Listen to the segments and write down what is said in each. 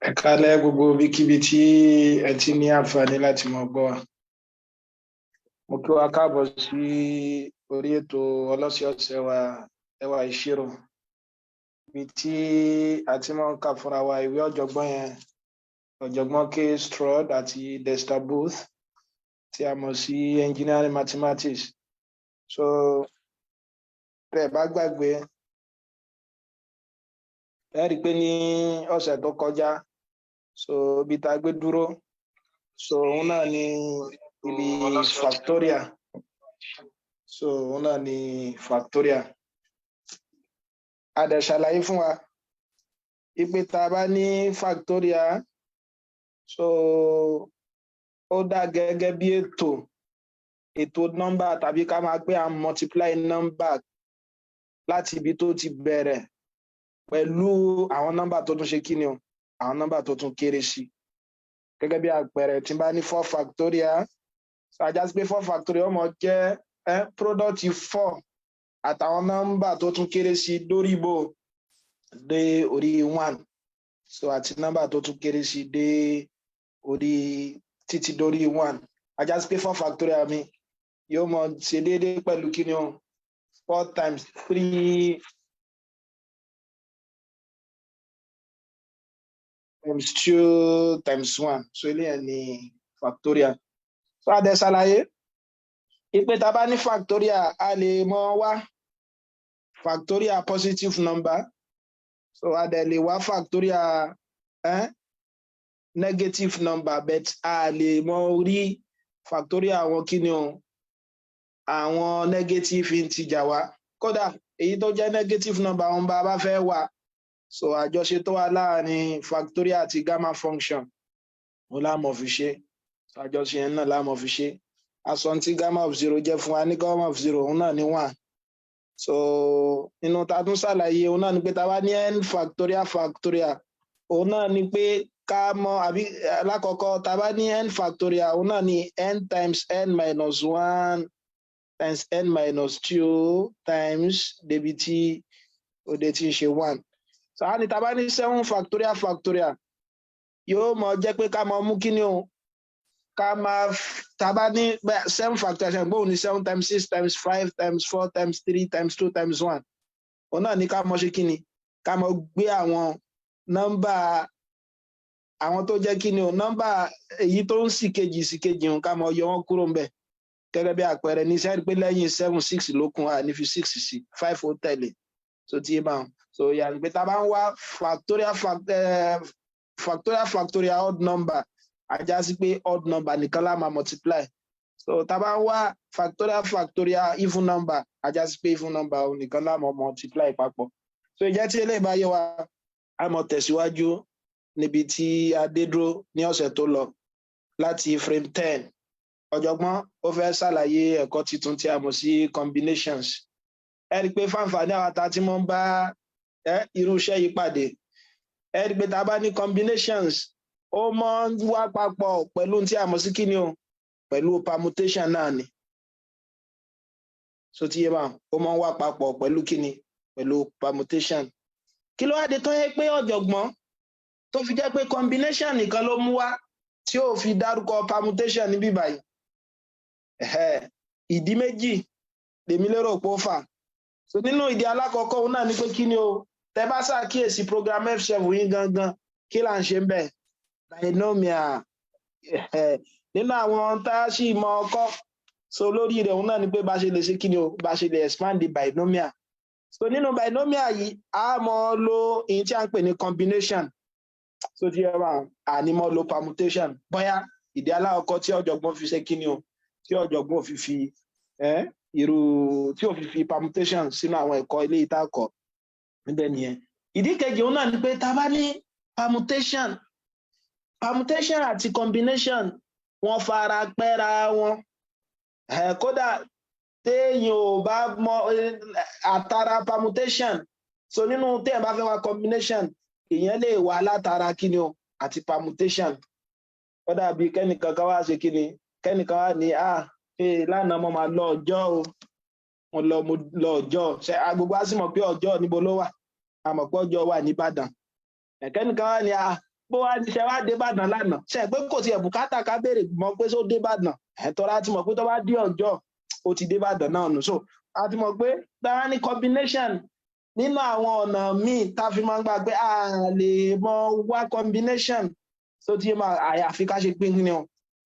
Ẹ kálẹ́ gbogbo ibikíbi tí ẹ ti ní àǹfààní láti mọ̀ gbọ́ wa. Mo kí wa káàbọ̀ sí orí ètò ọlọ́sẹ̀ọ̀sẹ̀ wa ẹwà ìṣirò. Ibi tí a ti máa ń kà fúnra wa ìwé ọ̀jọ̀gbọ́n yẹn, ọ̀jọ̀gbọ́n K. Stroud àti Dexter Booth tí a mọ̀ sí Engineering Mathematics. So tẹ́ bá gbàgbé, ẹ rí i pé ní ọ̀sẹ̀ tó kọjá, so ibi tá a gbé dúró, so òun náà ni ibi factorial. So òun náà ni factorial. A dẹ̀ ṣàlàyé fún wa ipe tá a bá ní factorial, so ó dà gẹ́gẹ́ bí ètò nọ́mbà tàbí ká máa pé à ń multiply nọ́mbà láti ibi tó ti bẹ̀rẹ̀ pẹ̀lú àwọn nọ́mbà tó tún ṣe kí ni o, àwọn nọ́mbà tó tún kéré sí. Gẹ́gẹ́ bí àpẹẹrẹ tí n bá ní 4 factorial, so a já sí pé 4 factorial ó máa jẹ́ product 4 àtàwọn nọ́mbà tó tún kéré sí dórí ibo dé orí 1. So àti nọ́mbà tó tún kéré sí dé orí títí dórí 1. A já sí pé 4 factorial mi yóò máa ṣe déédéé pẹ̀lú kí ni o, 4 times 3 times 2 times 1. So eléyẹn ni factorial. So a dẹ̀ ṣàlàyé ipe tá a bá ní factorial, a lè mọ wá factorial positive number. So a dẹ̀ lè wá factorial negative number, but a lè mọ rí factorial àwọn kí ni o, àwọn negative integer wa. Kódà èyí tó jẹ́ negative number wọn bá fẹ́ wá, so àjọṣe tó wà láàrin factorial àti gamma function ó lámọ̀ fi ṣe. So àjọṣe yẹn náà lámọ̀ fi ṣe. Aṣọ tí gamma of 0 jẹ́ fún wa ní gamma of 0 òun náà ní 1. So nínú ta tún ṣàlàyé òun náà ni pé ta bá ní n factorial òun náà ni pé ká mọ àbí alákọ̀ọ́kọ́ ta bá ní n factorial òun náà ni n times n minus 1 times n minus 2 times débi tí òde tí ń ṣe 1. So a ní ta bá ní 7 factorial yóò mọ jẹ́ pé ká mọ mú kí ni o, ká máa ta bá ní 7 factorial gbóhùn ní 7 times 6 times 5 times 4 times 3 times 2 times 1. Òun náà ni ká mọ ṣe kí ni, ká mọ gbé àwọn nọ́mbà àwọn tó jẹ́ kí ni o, nọ́mbà èyí tó ń sì kejì ká mọ yọ wọ́n kúrò ńbẹ̀. Gẹ́gẹ́ bí àpẹẹrẹ ní sẹ́rí pé lẹ́yìn 7 6 ló kún, a ní fi 6 sí 5 ó tẹ̀lé. So tí bá wọn, so yàrá pé ta bá ń wá factorial odd number, a já sí pé odd number nìkan la máa multiply. So ta bá ń wá factorial even number, a já sí pé even number nìkan la máa multiply papọ̀. So ìjẹ́ tí eléyìí bá yé wa, a máa tẹ̀síwájú níbi tí a dé dúró ní ọ̀sẹ̀ tó lọ láti frame 10. Ọ̀jọ̀gbọ́n ó fẹ́ ṣàlàyé ẹ̀kọ́ tuntun tí a mọ̀ sí combinations. Ẹ rí i pé fáǹfààní àwọn ata tí wọ́n bá irú iṣẹ́ yìí pàdé, ẹ rí i pé tá a bá ní combinations, ó máa ń wá papọ̀ pẹ̀lú tí a mọ̀ sí kíni o, pẹ̀lú permutation náà ni. So tí yé bá ó máa ń wá papọ̀ pẹ̀lú kíni, pẹ̀lú permutation. Kí ló wá dé tó yẹ pé ọ̀jọ̀gbọ́n tó fi jẹ́ pé combination nìkan ló mú wá tí ó fi dárúkọ permutation níbí báyìí? Ìdí méjì lèmi lérò pé ó fà. So nínú ìdí alákọ̀ọ́kọ́ òun náà ni pé kí ni o, tẹ bá ṣàkíyèsí program F7 yín gangan, kí là ń ṣe ń bẹ̀? Binomial. Nínú àwọn tá a sì mọ ọkọ́, so lórí rẹ̀ òun náà ni pé bá ṣe lè ṣe kí ni o, bá ṣe lè expand the binomial. So nínú binomial yìí, a mọ lo èyí tí a ń pè ní combination. So tí ẹ bá a ní mọ lo permutation. Bóyá ìdí alákọ̀ọ́kọ́ tí ọ̀jọ̀gbọ́n fi ṣe kí ni o, tí ọ̀jọ̀gbọ́n fi irú tí ó fi permutation sínú àwọn ẹ̀kọ́ ilé ìtàkọ̀ níbẹ̀ nìyẹn. Ìdí kejì òun náà ni pé tá bá ní permutation àti combination wọ́n fara pẹ́ra wọn. kódà téèyàn ò bá mọ àtàrà permutation so nínú téèyàn bá fẹ́ wá combination èèyàn lè wá látara kíni o àti permutation ó dàbí kẹ́nìkan kan wá ṣe kíni kẹ́nìkan wá ní lánàá mo máa lọ ọjọ́ o mo lọ ọjọ́ ṣe gbogbo á sì mọ̀ pé ọjọ́ níbo ló wà a mọ̀ pé ọjọ́ wà ní Ìbàdàn kẹ́nìkan wá ní bó wá ní ṣe wá dé Ìbàdàn lánàá ṣe pé kò tiẹ̀ bùkátà ká béèrè mọ̀ pé só dé Ìbàdàn tọ́lá ti mọ̀ pé tó bá dé ọjọ́ ó ti dé Ìbàdàn náà nù so a ti mọ̀ pé dára ní combination nínú àwọn ọ̀nà míì tá a fi máa ń gbà pé a lè mọ wá combination so tí àyàfi ká ṣe pé kí ni o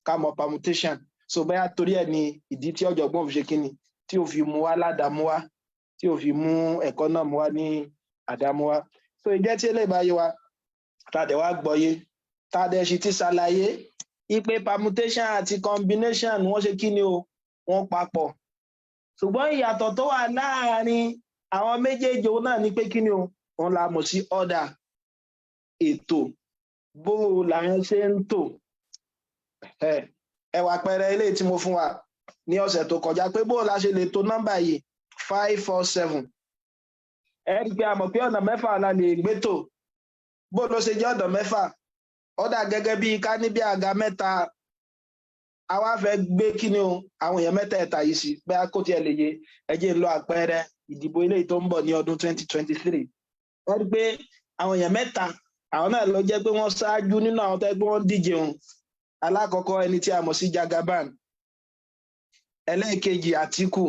ká mọ permutation so bẹ́ẹ̀ torí ẹ̀ ní ìdí tí ọ̀jọ̀gbọ́n fi ṣe kí ni tí ò fi mú wá ládàámú wá tí ò fi mú ẹ̀kọ́ náà mú wá ní àdámú wá so ìjẹ́ tí eléyìí bá yé wa tá a dẹ̀ wá gbọ́yé tá a dẹ̀ sì ti ṣàlàyé ipe permutation àti combination wọ́n ṣe kí ni o wọ́n papọ̀ ṣùgbọ́n ìyàtọ̀ tó wà láàárín àwọn méjèèjì òun náà ni pé kí ni o òun la mọ̀ sí order ètò bó la ń ṣe ń tò ẹwà pẹrẹ eléyìí tí mo fún wa ní ọ̀sẹ̀ tó kọjá pé bó la ṣe lè tò nọ́mbà yìí 547 ẹ rí i pé a mọ̀ pé ọ̀nà mẹ́fà la lè gbé tò bó ló ṣe jẹ́ ọ̀nà mẹ́fà ọ̀dà gẹ́gẹ́ bí ká ní bí àga mẹ́ta a wá fẹ́ gbé kí ni o àwọn èèyàn mẹ́tẹ̀ẹ̀ta yìí sí bẹ́ẹ̀ kó tiẹ̀ lè yé ẹ jẹ́ ń lo àpẹẹrẹ ìdìbò eléyìí tó ń bọ̀ ní ọdún 2023 wọ́n rí pé àwọn èèyàn mẹ́ta àwọn náà ló jẹ́ pé wọ́n ṣáájú nínú àwọn tó gbé wọ́n díje òun alákọ̀ọ́kọ́ ẹni tí a mọ̀ sí Jagaban ẹlẹ́ẹ̀kejì Àtíkù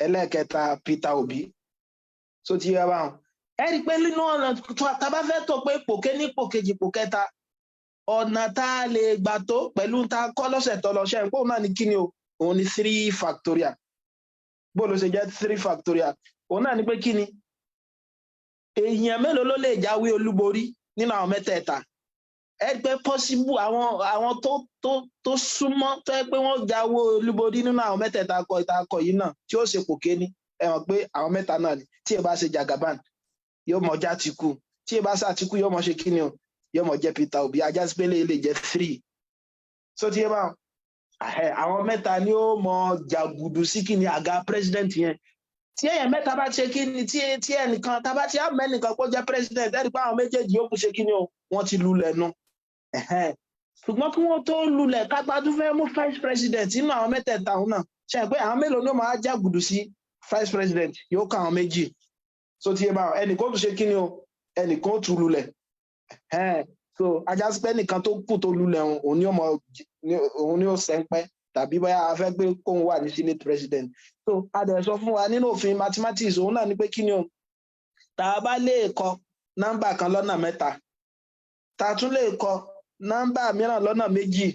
ẹlẹ́ẹ̀kẹta Peter Obi so ti yẹ báwọn ẹ rí pé nínú ọ̀nà tá a bá fẹ́ tó pé ipò kéní ipò kejì ipò kẹta ọ̀nà tá a lè gbà tó pẹ̀lú tá a kọ́ lọ́sẹ̀ tó lọ ṣe ń pò náà ní kíni o òun ni 3 factorial bó ló ṣe jẹ́ 3 factorial òun náà ní pé kíni èèyàn mélòó ló lè jáwé olúborí nínú àwọn mẹ́tẹ̀ẹ̀ta ẹ pé possible àwọn tó súnmọ́ tó yẹ pé wọ́n jáwé olúborí nínú àwọn mẹ́tẹ̀ẹ̀ta akọ yìí náà tí ó ṣe kò kéní ẹ mọ̀ pé àwọn mẹ́ta náà ni tí ẹ bá ṣe Jagaban yóò mọ̀ já Àtíkù tí ẹ bá ṣe Àtíkù yóò mọ̀ ṣe kíni o yóò mọ̀ jẹ́ Peter Obi ajá sí pé lè jẹ́ 3 so tí ẹ bá àwọn mẹ́ta ni ó mọ̀ jàgùdù sí kíni àga president yẹn tí èèyàn mẹ́ta bá ṣe kíni tí ẹnìkan tá bá ti á mẹ́nìkan kó jẹ́ president ẹ̀rí pé àwọn méjèèjì yóò kú ṣe kíni o wọ́n ti lulẹ̀ nu ṣùgbọ́n kí wọ́n tó lulẹ̀ kápátú fẹ́ mú vice president nínú àwọn mẹ́tẹ̀ẹ̀ta òun náà ṣe pé àwọn mélòó ni ó máa jàgùdù sí vice president yóò ká àwọn méjì so tí ẹ bá ẹnìkan ó tún ṣe kíni o ẹnìkan ó tún lulẹ̀ so ajá sí pé nìkan tó kù tó lulẹ̀ òun ni ó sẹ́ńpẹ́ tàbí bóyá a fẹ́ pé kóun wà ní senate president so a dẹ̀ sọ fún wa nínú òfin mathematics òun náà ni pé kí ni o tá a bá lè kọ nọ́mbà kan lọ́nà mẹ́ta tá a tún lè kọ nọ́mbà mìíràn lọ́nà méjì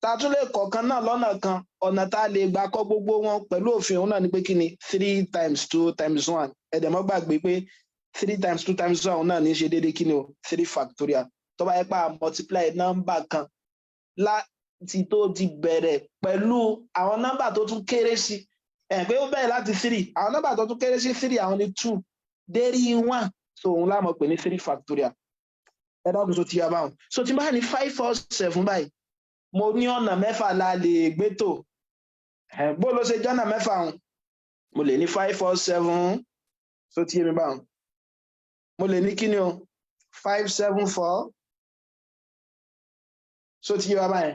tá a tún lè kọ kan náà lọ́nà kan ọ̀nà tá a lè gbà kọ gbogbo wọn pẹ̀lú òfin òun náà ni pé kí ni 3 times 2 times 1 ẹ̀dẹ̀ mọ́ gbàgbé pé 3 times 2 times 1 òun náà ní ṣe déédéé kí ni o 3 factorial tó bá yẹ pé a multiply nọ́mbà kan láti tó ti bẹ̀rẹ̀ pẹ̀lú àwọn nọ́mbà tó tún kéré sí pé ó bẹ̀rẹ̀ láti 3 àwọn nọ́mbà tó tún kéré sí 3 àwọn ní 2 dérí 1 so òun la mọ̀ pé ní 3 factorial ẹ̀dọ́gùn tó ti yá báwọn so tí bá ní 547 báyìí mo ní ọ̀nà mẹ́fà la lè gbé tò bó ló ṣe jọ́nà mẹ́fà hùn mo lè ní 547 so tí yé mi báwọn mo lè ní kí ni o 574 so tí yé wa báyìí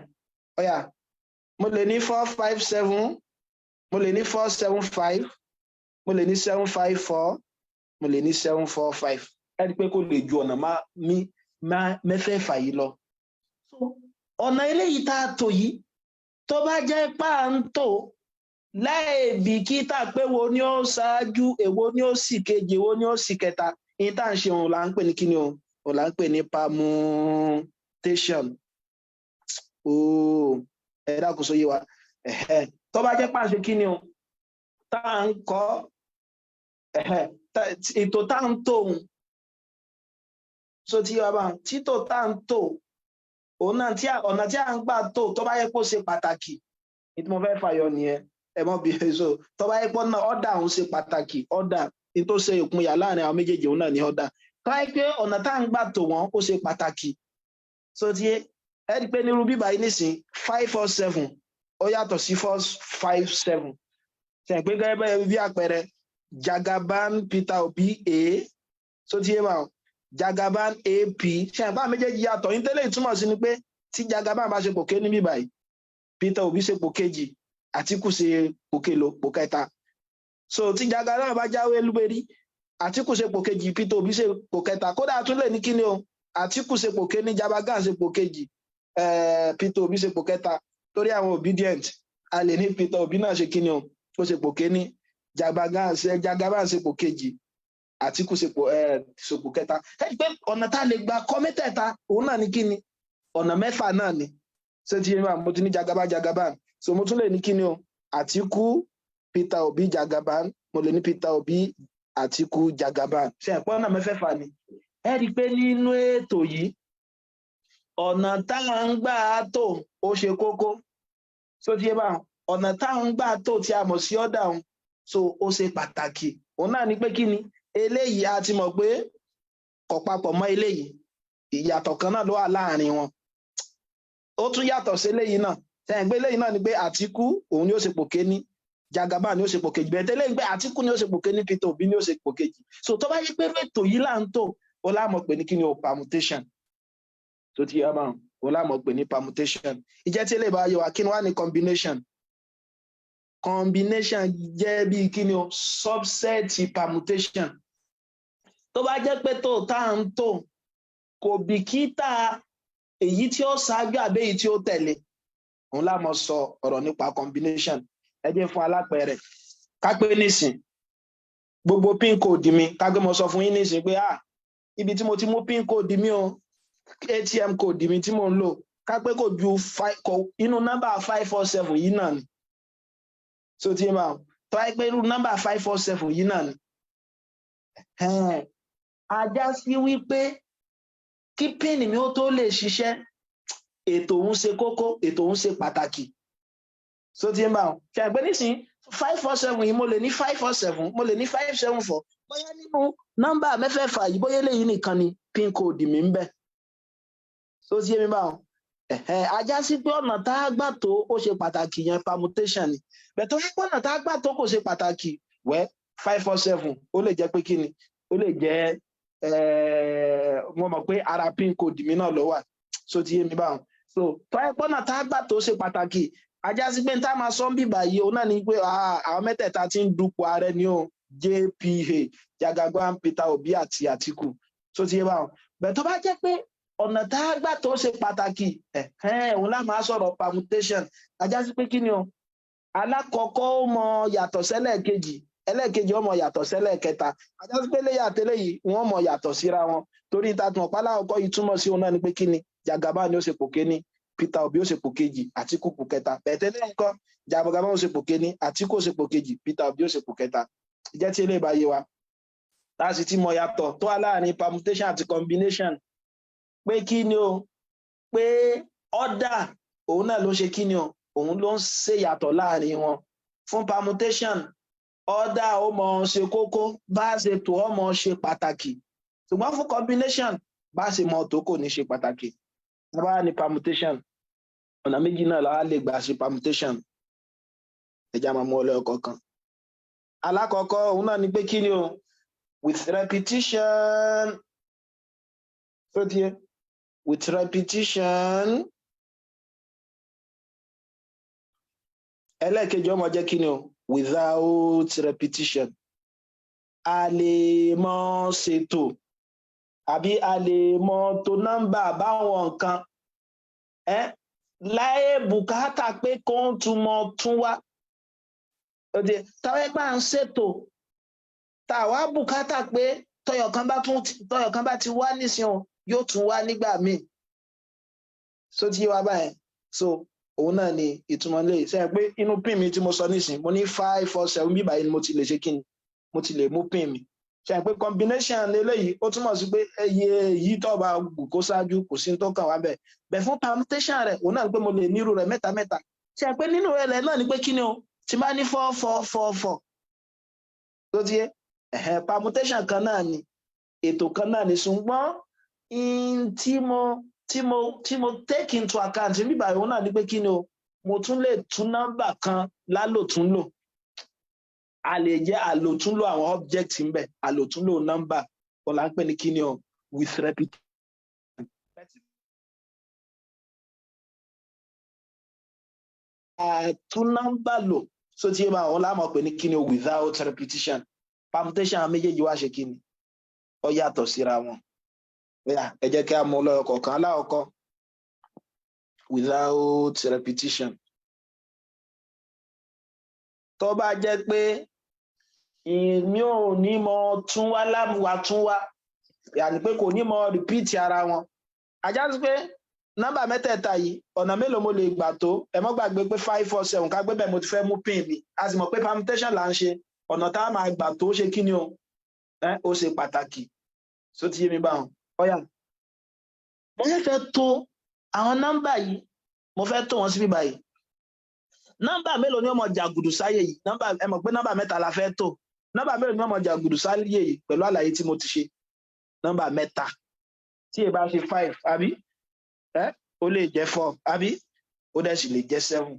ọ̀yà mo lè ní 457 mo lè ní 475 mo lè ní 754 mo lè ní 745 ẹni pé kò lè ju ọ̀nà mẹ́fẹ̀ẹ̀fà yìí lọ. ọ̀nà eléyìí tá a tò yìí tó bá jẹ́ pà ń tò láì bìkítà pé wo ni ó ṣáájú èwo ni ó sì kejì èwo ni ó sì kẹta ìyẹn tá à ń ṣe òun là ń pè ní kíni o òun là ń pè ní permutation. ẹ dákun sóyè wa tó bá jẹ́ pà ń ṣe kíni o tá à ń kọ́ ètò tá à ń tò so tí wàá bá títò tá à ń tò òun náà ọ̀nà tí à ń gbà tò tó bá yẹ kó ṣe pàtàkì ní tí mo fẹ́ fàyọ nìyẹn ẹ mọ̀ bí so tó bá yẹ pé ọ̀dà òun ṣe pàtàkì ọ̀dà ní tó ṣe ìpínyà láàrin àwọn méjèèjì òun náà ní ọ̀dà tó bá yẹ pé ọ̀nà tá à ń gbà tò wọ́n ó ṣe pàtàkì so tí ẹ rí i pé nírú bíbá yìí nísìn 547 ó yàtọ̀ sí 457 ṣe pé gẹ́gẹ́ bí àpẹẹrẹ Jagaban Peter Obi A so ti yé báwọn Jagaban AP ṣe àpá méjèèjì yàtọ̀ ní tẹ́lẹ̀ ìtumọ̀ sí ni pé tí Jagaban bá ṣe pò ké níbí báyìí Peter Obi ṣe pò kejì Àtíkù ṣe pò kẹta so tí Jagaban bá jáwé olúborí Àtíkù ṣe pò kejì Peter Obi ṣe pò kẹta kódà tún lè ní kíni o Àtíkù ṣe pò ké ní Jagaban ṣe pò kejì Peter Obi ṣe pò kẹta torí àwọn obedient a lè ní Peter Obi náà ṣe kíni o ó ṣe pò ké ní Jagaban ṣe pò kejì Àtíkù ṣe pò kẹta ẹ pé ọ̀nà tá a lè gba kọ́ mẹ́tẹ̀ẹ̀ta òun náà ní kíni ọ̀nà mẹ́fà náà ni ṣé ti yé mo ti ní Jagaban so mo tún lè ní kíni o Àtíkù Peter Obi Jagaban mo lè ní Peter Obi Àtíkù Jagaban ṣe ẹ̀pọ̀ ọ̀nà mẹ́fẹ̀ẹ̀fà ni ẹ rí i pé nínú ètò yìí ọ̀nà táwọn ń gbà tó ó ṣe kókó so ti yé ọ̀nà táwọn ń gbà tó tí a mọ̀ sí ọ̀dà òun so ó ṣe pàtàkì òun náà ni pé kí ni eléyìí a ti mọ̀ pé kò papọ̀ mọ́ eléyìí ìyàtọ̀ kan náà ló wà láàrin wọn ó tún yàtọ̀ sí eléyìí náà sẹ́yìn pé eléyìí náà ni pé Àtíkù òun ni ó ṣe pò kéní Jagaban ni ó ṣe pò kejì bẹ́ẹ̀ tẹ́lẹ̀ pé Àtíkù ni ó ṣe pò kéní Peter Obi ni ó ṣe pò kejì so tó bá yẹ pé ètò yìí là ń tò ó lámọ̀ pé ní kí ni o permutation tó ti yá báwọn ó lámọ̀ pé ní permutation ìjẹ́ tí eléyìí bá yẹ wá kí ni wá ní combination jẹ́ bí kí ni o subset permutation tó bá jẹ́ pé tó tá à ń tò kò bìkítà èyí tí ó ṣáájú àbí èyí tí ó tẹ̀lé òun la mọ̀ sọ ọ̀rọ̀ nípa combination ẹ jẹ́ fún alápẹẹrẹ ká pé nísìn gbogbo pin code mi ká gbé mo sọ fún yín nísìn pé ibi tí mo ti mú pin code mi o ATM code mi tí mo ń lò ká pé kò ju inú nọ́mbà 547 yìí náà ni so tí ma tó wáyé pé irú nọ́mbà 547 yìí náà ni ajá sí wípé kí pin mi ó tó lè ṣiṣẹ́ ètò òun ṣe kókó ètò òun ṣe pàtàkì so tí ma ṣe àgbẹ̀ nísìn 547 yìí mo lè ní 547 mo lè ní 574 bóyá nínú nọ́mbà mẹ́fẹ̀ẹ̀fà yìí bóyá eléyìí nìkan ni pin code mi ń bẹ so tí mi bá ajá sí pé ọ̀nà tá a gbà tó ó ṣe pàtàkì yẹn permutation ni bẹ̀tọ́ fún ọ̀nà tá a gbà tó kò ṣe pàtàkì 547 ó lè jẹ́ pé kí ni ó lè jẹ́ mo mọ̀ pé ara pin code mi náà ló wà so tí mi bá so tó ẹ pọ́nà tá a gbà tó ṣe pàtàkì ajá sí pé tá a máa sọ ń bìbà yìí òun náà ni pé àwọn mẹ́tẹ̀ẹ̀ta ti ń dupò ààrẹ ni o JPA Jagaban Peter Obi àti Àtíkù so tí bá bẹ̀ tó bá jẹ́ pé ọ̀nà tá a gbà tó ṣe pàtàkì òun lá máa sọ̀rọ̀ permutation ajá sí pé kí ni o alákọ̀ọ́kọ́ ó mọ yàtọ̀ sẹ́lẹ̀kejì ẹlẹ́ẹ̀kejì ó mọ yàtọ̀ sẹ́lẹ̀kẹta ajá sí pé léyà tẹ́lẹ̀ yìí wọ́n mọ yàtọ̀ síra wọn torí ìtàkùn ọ̀pálá ọkọ̀ yìí túmọ̀ sí òun náà ni pé kí ni Jagaban ni ó ṣe pò kéní Peter Obi ó ṣe pò kejì Àtíkù pò kẹta bẹ̀tẹ́lẹ̀ nǹkan Jagaban ó ṣe pò kéní Àtíkù ó ṣe pò kejì Peter Obi ó ṣe pò kẹta ìjẹ́ tí eléyìí bá yé wa láti tí mọ yàtọ̀ tó wà láàrin permutation àti combination pé kí ni o pé order òun náà ló ṣe kí ni o òun ló ń ṣe yàtọ̀ láàrin wọn fún permutation order ó mọ ṣe kókó bá ṣe tó ó mọ ṣe pàtàkì ṣùgbọ́n fún combination bá ṣe mọ tó kò ní ṣe pàtàkì bá ní permutation ọ̀nà méjì náà la lè gbà ṣe permutation ẹja máa mú ọ lẹ́ọ̀kọ̀ọ̀kan alákọ̀ọ́kọ́ òun náà ni pé kí ni o with repetition so díẹ̀ with repetition ẹlẹ́ẹ̀kejì ọmọ jẹ́ kí ni o without repetition a lè mọ ṣètò àbí a lè mọ tó nọ́mbà báwọn nǹkan láì bùkátà pé kó ń tún wá táwọn ẹgbẹ́ à ń ṣètò táwa bùkátà pé tọyọ̀ kan bá ti wá nísìnyí yóò tún wá nígbà míì so tí wá báyẹn so òun náà ni ìtumọ̀ lè ṣe pé inú pin mi tí mo sọ nísìnyí mo ní 547 bíbá yìí ni mo ti lè ṣe kí ni mo ti lè mú pin mi ṣe pé combination eléyìí ó túmọ̀ sí pé iye yìí tó bá kó ṣáájú kò sí tó kàn wá bẹ́ẹ̀ bẹ́ẹ̀ fún permutation rẹ̀ òun náà ni pé mo lè nírú rẹ̀ mẹ́ta ṣe pé nínú rẹ̀ náà ni pé kí ni o tí bá ní 4 tó ti yé permutation kan náà ni ètò kan náà ni ṣùgbọ́n tí mo take into account nígbà òun náà ni pé kí ni o mo tún lè tún nọ́mbà kan lálòtúnlò a lè jẹ́ àlòtúnlò àwọn object ń bẹ àlòtúnlò nọ́mbà ọ̀la ń pè ní kíni o with repetition. Tún nọ́mbà lò so tí ma ọ̀la mọ̀ pé ní kíni o without repetition permutation àwọn méjèèjì wá ṣe kíni ó yàtọ̀ síra wọn. Ẹ jẹ́ kí a mú lọ kọ̀ọ̀kan aláwọ̀kọ́ without repetition. Tó bá jẹ́ pé mi ò ní mọ tún wá lámùwá tún wá yàní pé kò ní mọ repeat ara wọn ajá sí pé nọ́mbà mẹ́tẹ̀ẹ̀ta yìí ọ̀nà mélòó mo lè gbà tó ẹ mọ́ gbàgbé pé 5 4 7 ká gbé bẹ́ẹ̀ mo ti fẹ́ mú pin mi a sì mọ̀ pé permutation là ń ṣe ọ̀nà tá a máa gbà tó ṣe kí ni o ó ṣe pàtàkì só ti yé mi báwọn ọ̀yà mo fẹ́ tó àwọn nọ́mbà yìí mo fẹ́ tó wọn síbí báyìí nọ́mbà mélòó ni ó mọ jàgùdù sáyé yìí nọ́mbà ẹ mọ̀ pé nọ́mbà mẹ́ta la fẹ́ tó nọ́mbà mélòó ni ó mọ jàgùdù sáyé yìí pẹ̀lú àlàyé tí mo ti ṣe nọ́mbà mẹ́ta tí ẹ bá ṣe 5 àbí ó lè jẹ́ 4 àbí ó dẹ̀ sì lè jẹ́ 7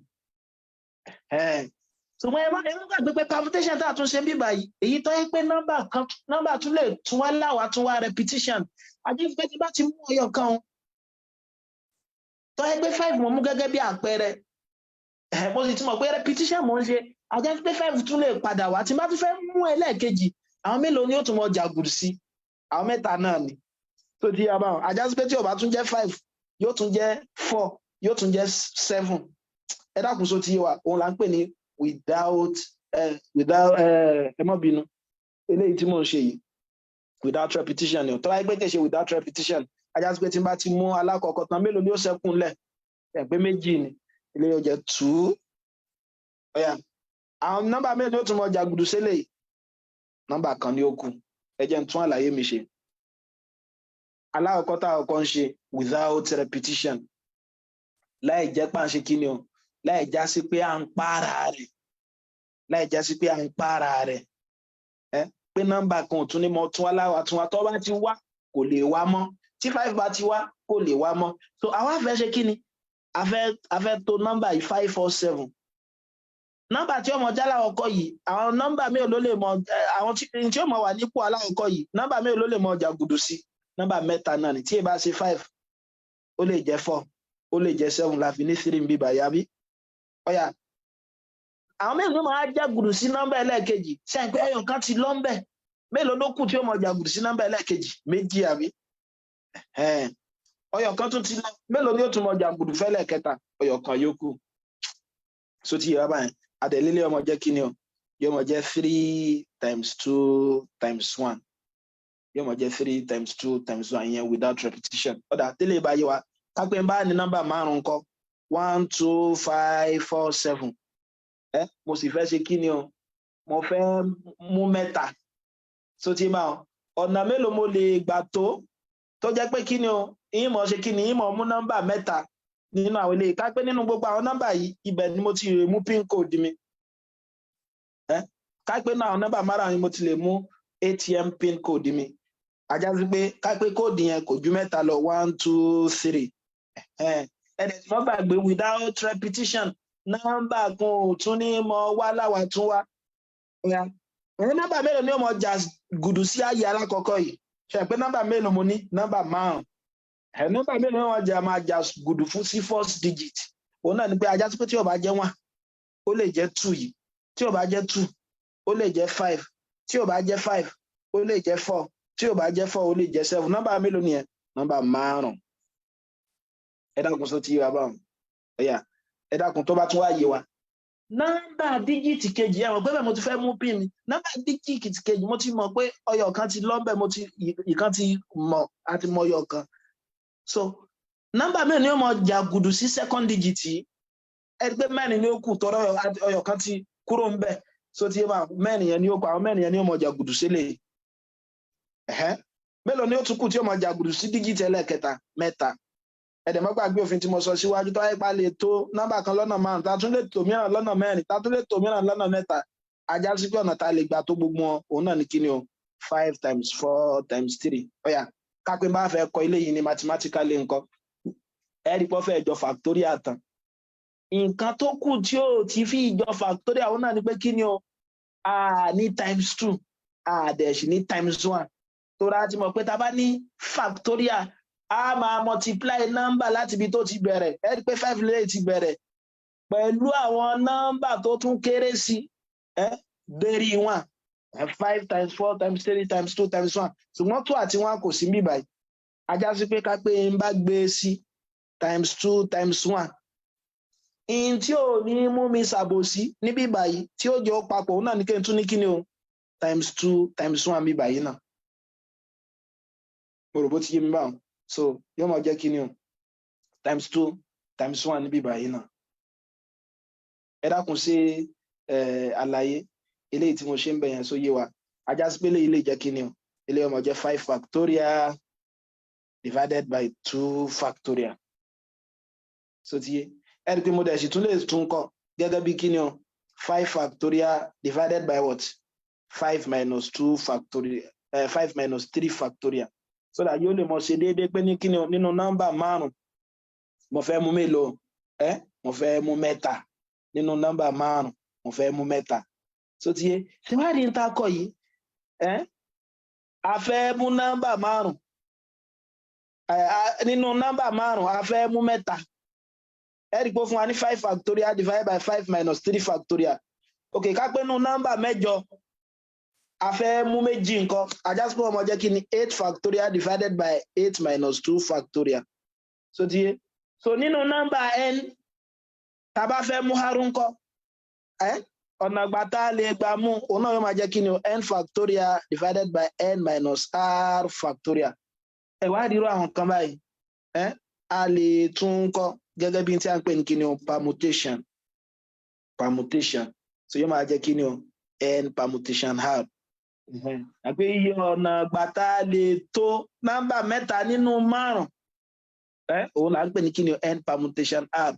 ṣùgbọ́n ẹ má gbàgbé pé permutation tá a tún ṣe bí báyìí èyí tó yẹ pé nọ́mbà tún lè tún wá láwàá tún wá repetition àjẹ́ pé tí bá ti mú ọyọ kan tó yẹ pé 5 mo mú gẹ́gẹ́ bí àpẹẹrẹ mo sì ti mọ̀ pé repetition mo ń ṣe àjẹ́ pé 5 tún lè padà wá tí bá tún fẹ́ mú ẹlẹ́ẹ̀kejì àwọn mélòó ni ó tún mọ jàgùdù sí àwọn mẹ́ta náà ni tó di abáwọn àjẹ́ pé tí ó bá tún jẹ́ 5 yóò tún jẹ́ 4 yóò tún jẹ́ 7 ẹ dákun só ti yé wa òun là ń pè ní without ẹ má bínú eléyìí tí mò ń ṣe yìí without repetition ni tó bá gbé tẹ̀sẹ̀ without repetition àjẹ́ pé tí n bá ti mú alákọ̀ọ́kọ́ tán mélòó ni ó ṣẹ́kùn lẹ̀ ẹ̀pẹ́ méjì ni ilé yóò jẹ́ 2 ọ̀yà àwọn nọ́mbà mélòó ni ó tún mọ jàgùdù sílẹ̀ yìí nọ́mbà kan ni ó kù ẹ jẹ́ n tún àlàyé mi ṣe alákọ̀ọ́kọ́ tá a kọ́ ń ṣe without repetition láì jẹ́ pàṣẹ kí ni o láì já sí pé à ń pààrà rẹ̀ pé nọ́mbà kan ò tún ní mọ tún wá láwàá tún wá tó bá ti wá kò lè wá mọ́ tí 5 bá ti wá kò lè wá mọ́ so àwa fẹ́ ṣe kí ni a fẹ́ tó nọ́mbà yìí 5 4 7 nọ́mbà tí ọmọ jálá ọkọ yìí àwọn nọ́mbà mélòó ló lè mọ àwọn tí ó mọ wà nípò aláwọ̀kọ yìí nọ́mbà mélòó ló lè mọ jàgùdù sí nọ́mbà mẹ́ta náà ni tí ẹ bá ṣe 5 ó lè jẹ́ 4 ó lè jẹ́ 7 láfi ní 3 bí bàyá bí ọ̀yà àwọn mélòó máa jàgùdù sí nọ́mbà ẹlẹ́ẹ̀kejì ṣe pé ẹyọ kan ti lọ́mbẹ̀ mélòó ló kù tí ó mọ jàgùdù sí nọ́mbà ẹlẹ́ẹ̀kejì méjì àbí ọyọ kan tún ti lọ mélòó ni ó tún mọ jàgùdù fẹ́lẹ̀ kẹta ọyọ kan yókù so ti yẹ báyìí adẹ̀lélẹ̀ ọmọ jẹ́ kí ni o yóò mọ jẹ́ 3 times 2 times 1 yóò mọ jẹ́ 3 times 2 times 1 ìyẹn without repetition ọ̀dà tẹ́lẹ̀ báyìí wa kápẹ́ bá ní nọ́mbà márùn-ún kọ́ 1 2 5 4 7 mo sì fẹ́ ṣe kí ni o mo fẹ́ mú mẹ́ta so ti máa ọ̀nà mélòó mo lè gbà tó jẹ́ pé kí ni o ìmọ̀ ṣe kí ni ìmọ̀ mú nọ́mbà mẹ́ta nínú àwọn ilé kápẹ́ nínú gbogbo àwọn nọ́mbà yìí ibẹ̀ ni mo ti lè mú pin code mi kápẹ́ náà àwọn nọ́mbà márùn-ún ni mo ti lè mú ATM pin code mi ajá sí pé kápẹ́ kóòdù yẹn kò ju mẹ́ta lọ 1 2 3 ẹ̀ẹ́dẹ̀ tí wọ́n gbàgbé without repetition nọ́mbà kan ò tún ní mọ wá láwàá tún wá ẹ̀yìn nọ́mbà mélòó ni ó mọ jà gùdù sí ààyè alákọ̀ọ́kọ́ yìí ṣe pé nọ́mbà mélòó mo ní nọ́mbà 5 nọ́mbà mélòó ni wọ́n jà máa jà gùdù fún sí first digit òun náà ni pé ajá sí pé tí ó bá jẹ́ 1 ó lè jẹ́ 2 yìí tí ó bá jẹ́ 2 ó lè jẹ́ 5 tí ó bá jẹ́ 5 ó lè jẹ́ 4 tí ó bá jẹ́ 4 ó lè jẹ́ 7 nọ́mbà mélòó ni ẹ nọ́mbà 5 ẹ dákun sọ ti wá báwọn ẹ̀yà ẹ dákun tó bá tún wá yé wa nọ́mbà díjìtì kejì ẹ̀wọ̀n pé bẹ́ẹ̀ mo ti fẹ́ mú pin mi nọ́mbà díjìtì kejì mo ti mọ̀ pé ọyọ kan ti lọ́mbẹ̀ ìkan ti mọ̀ àti mọ̀ ọyọ kan so nọ́mbà mẹ́rin ni ó mọ jàgùdù sí second digit yìí ẹgbẹ́ mẹ́rin ni ó kù tọrọ ọyọ kan ti kúrò ń bẹ̀ so ti máa mẹ́rin yẹn ni ó kù àwọn mẹ́rin yẹn ni ó mọ jàgùdù sílẹ̀ mélòó ni ó tún kù tí ó mọ jàgùdù sí díjìtì ẹlẹ́ẹ̀kẹta mẹ́ta ẹ̀dẹ̀ má gbàgbé òfin tí mo sọ síwájú tó ayépa lè tó nọ́mbà kan lọ́nà 5 tá tún lè tó mìíràn lọ́nà 4 tá tún lè tó mìíràn lọ́nà 3 ajá sí pé ọ̀nà tá lè gbà tó gbogbo wọn òun náà ní kíni o 5 times 4 times 3 ọ̀yà kápẹ́ bá fẹ́ kọ ilé yìí ní mathematically nǹkan ẹ̀rí pọ́ fẹ́ jọ factorial tán nǹkan tó kù tí ó ti fi ìjọ factorial òun náà ni pé kí ni o a ní times 2 a dẹ̀ sì ní times 1 tó rà ti mọ̀ pé tá bá ní factorial a máa multiply number láti ibi tó ti bẹ̀rẹ̀ ẹ rí pé 5 lè ti bẹ̀rẹ̀ pẹ̀lú àwọn number tó tún kéré sí dérí 1 5 times 4 times 3 times 2 times 1 ṣùgbọ́n 2 àti 1 kò sí níbí báyìí ajá sí pé ká pé n bá gbé sí times 2 times 1 in tí ò ní mú mi ṣàbòsí níbí báyìí tí ó jẹ́ ó papọ̀ òun náà ní kéntún ní kíni o times 2 times 1 bí báyìí náà mo rò bó ti yé mi báwọn so yóò máa jẹ́ kíni o times 2 times 1 níbí báyìí náà ẹ dákun sí àlàyé eléyìí tí mo ṣe ń bẹ̀yẹn só yé wa ajá sí pé eléyìí lè jẹ́ kíni o eléyìí ó máa jẹ́ 5 factorial divided by 2 factorial so ti yé ẹ̀rí pé mo dẹ̀ sì tún lè tún kọ gẹ́gẹ́ bí kíni o 5 factorial divided by what 5 minus 2 factorial 5 minus 3 factorial so that yóò lè mọ ṣe déédéé pé ní kíni o nínú nọ́mbà 5 mo fẹ́ mú mélòó mo fẹ́ mú 3 nínú nọ́mbà 5 mo fẹ́ mú 3 so ti yé ṣe wá rí n ta kọ yìí a fẹ́ mú nọ́mbà 5 nínú nọ́mbà 5 a fẹ́ mú 3 ẹ̀rí pé fún wa ní 5 factorial divided by 5 minus 3 factorial ok ká pé nínú nọ́mbà 8 a fẹ́ mú méjì nǹkan ajá sí pé ọmọ jẹ́ kí ni 8 factorial divided by 8 minus 2 factorial so ti yé so nínú nọ́mbà n tá bá fẹ́ mú harun kọ́ ọ̀nà ìgbà tá a lè gbà mú òun náà yóò máa jẹ́ kí ni n factorial divided by n minus r factorial ẹ wá dírò àwọn kan báyìí a lè tún kọ́ gẹ́gẹ́ bí tí a ń pè ní kí ni o permutation so yóò máa jẹ́ kí ni o n permutation r àgbé iye ọ̀nà ìgbà tá a lè tó nọ́mbà 3 nínú 5 òun là ń pè ní kí ni o n permutation r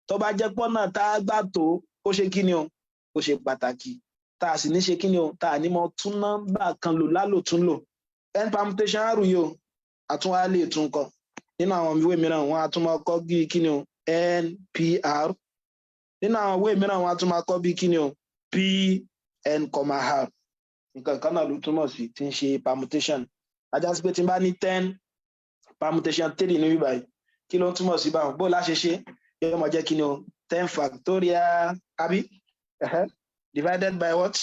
tó bá jẹ́ pọ́nà tá a gbà tó ó ṣe kí ni o ó ṣe pàtàkì tá a sì ní ṣe kí ni o tá a ní mọ tún nọ́mbà kan lò lálòtún lò n permutation r yìí o àtúnwá lè tún kọ nínú àwọn ìwé mìíràn wọn a tún máa kọ bí kí ni o npr nínú àwọn ìwé mìíràn wọn a tún máa kọ bí kí ni o pn, r nǹkan kan náà ló túmọ̀ sí tí ń ṣe permutation ajá sí pé tí n bá ní 10 permutation 3 níbí báyìí kí ló ń túmọ̀ sí báwọn bó láṣẹ ṣe yóò máa jẹ́ kí ni o 10 factorial àbí divided by what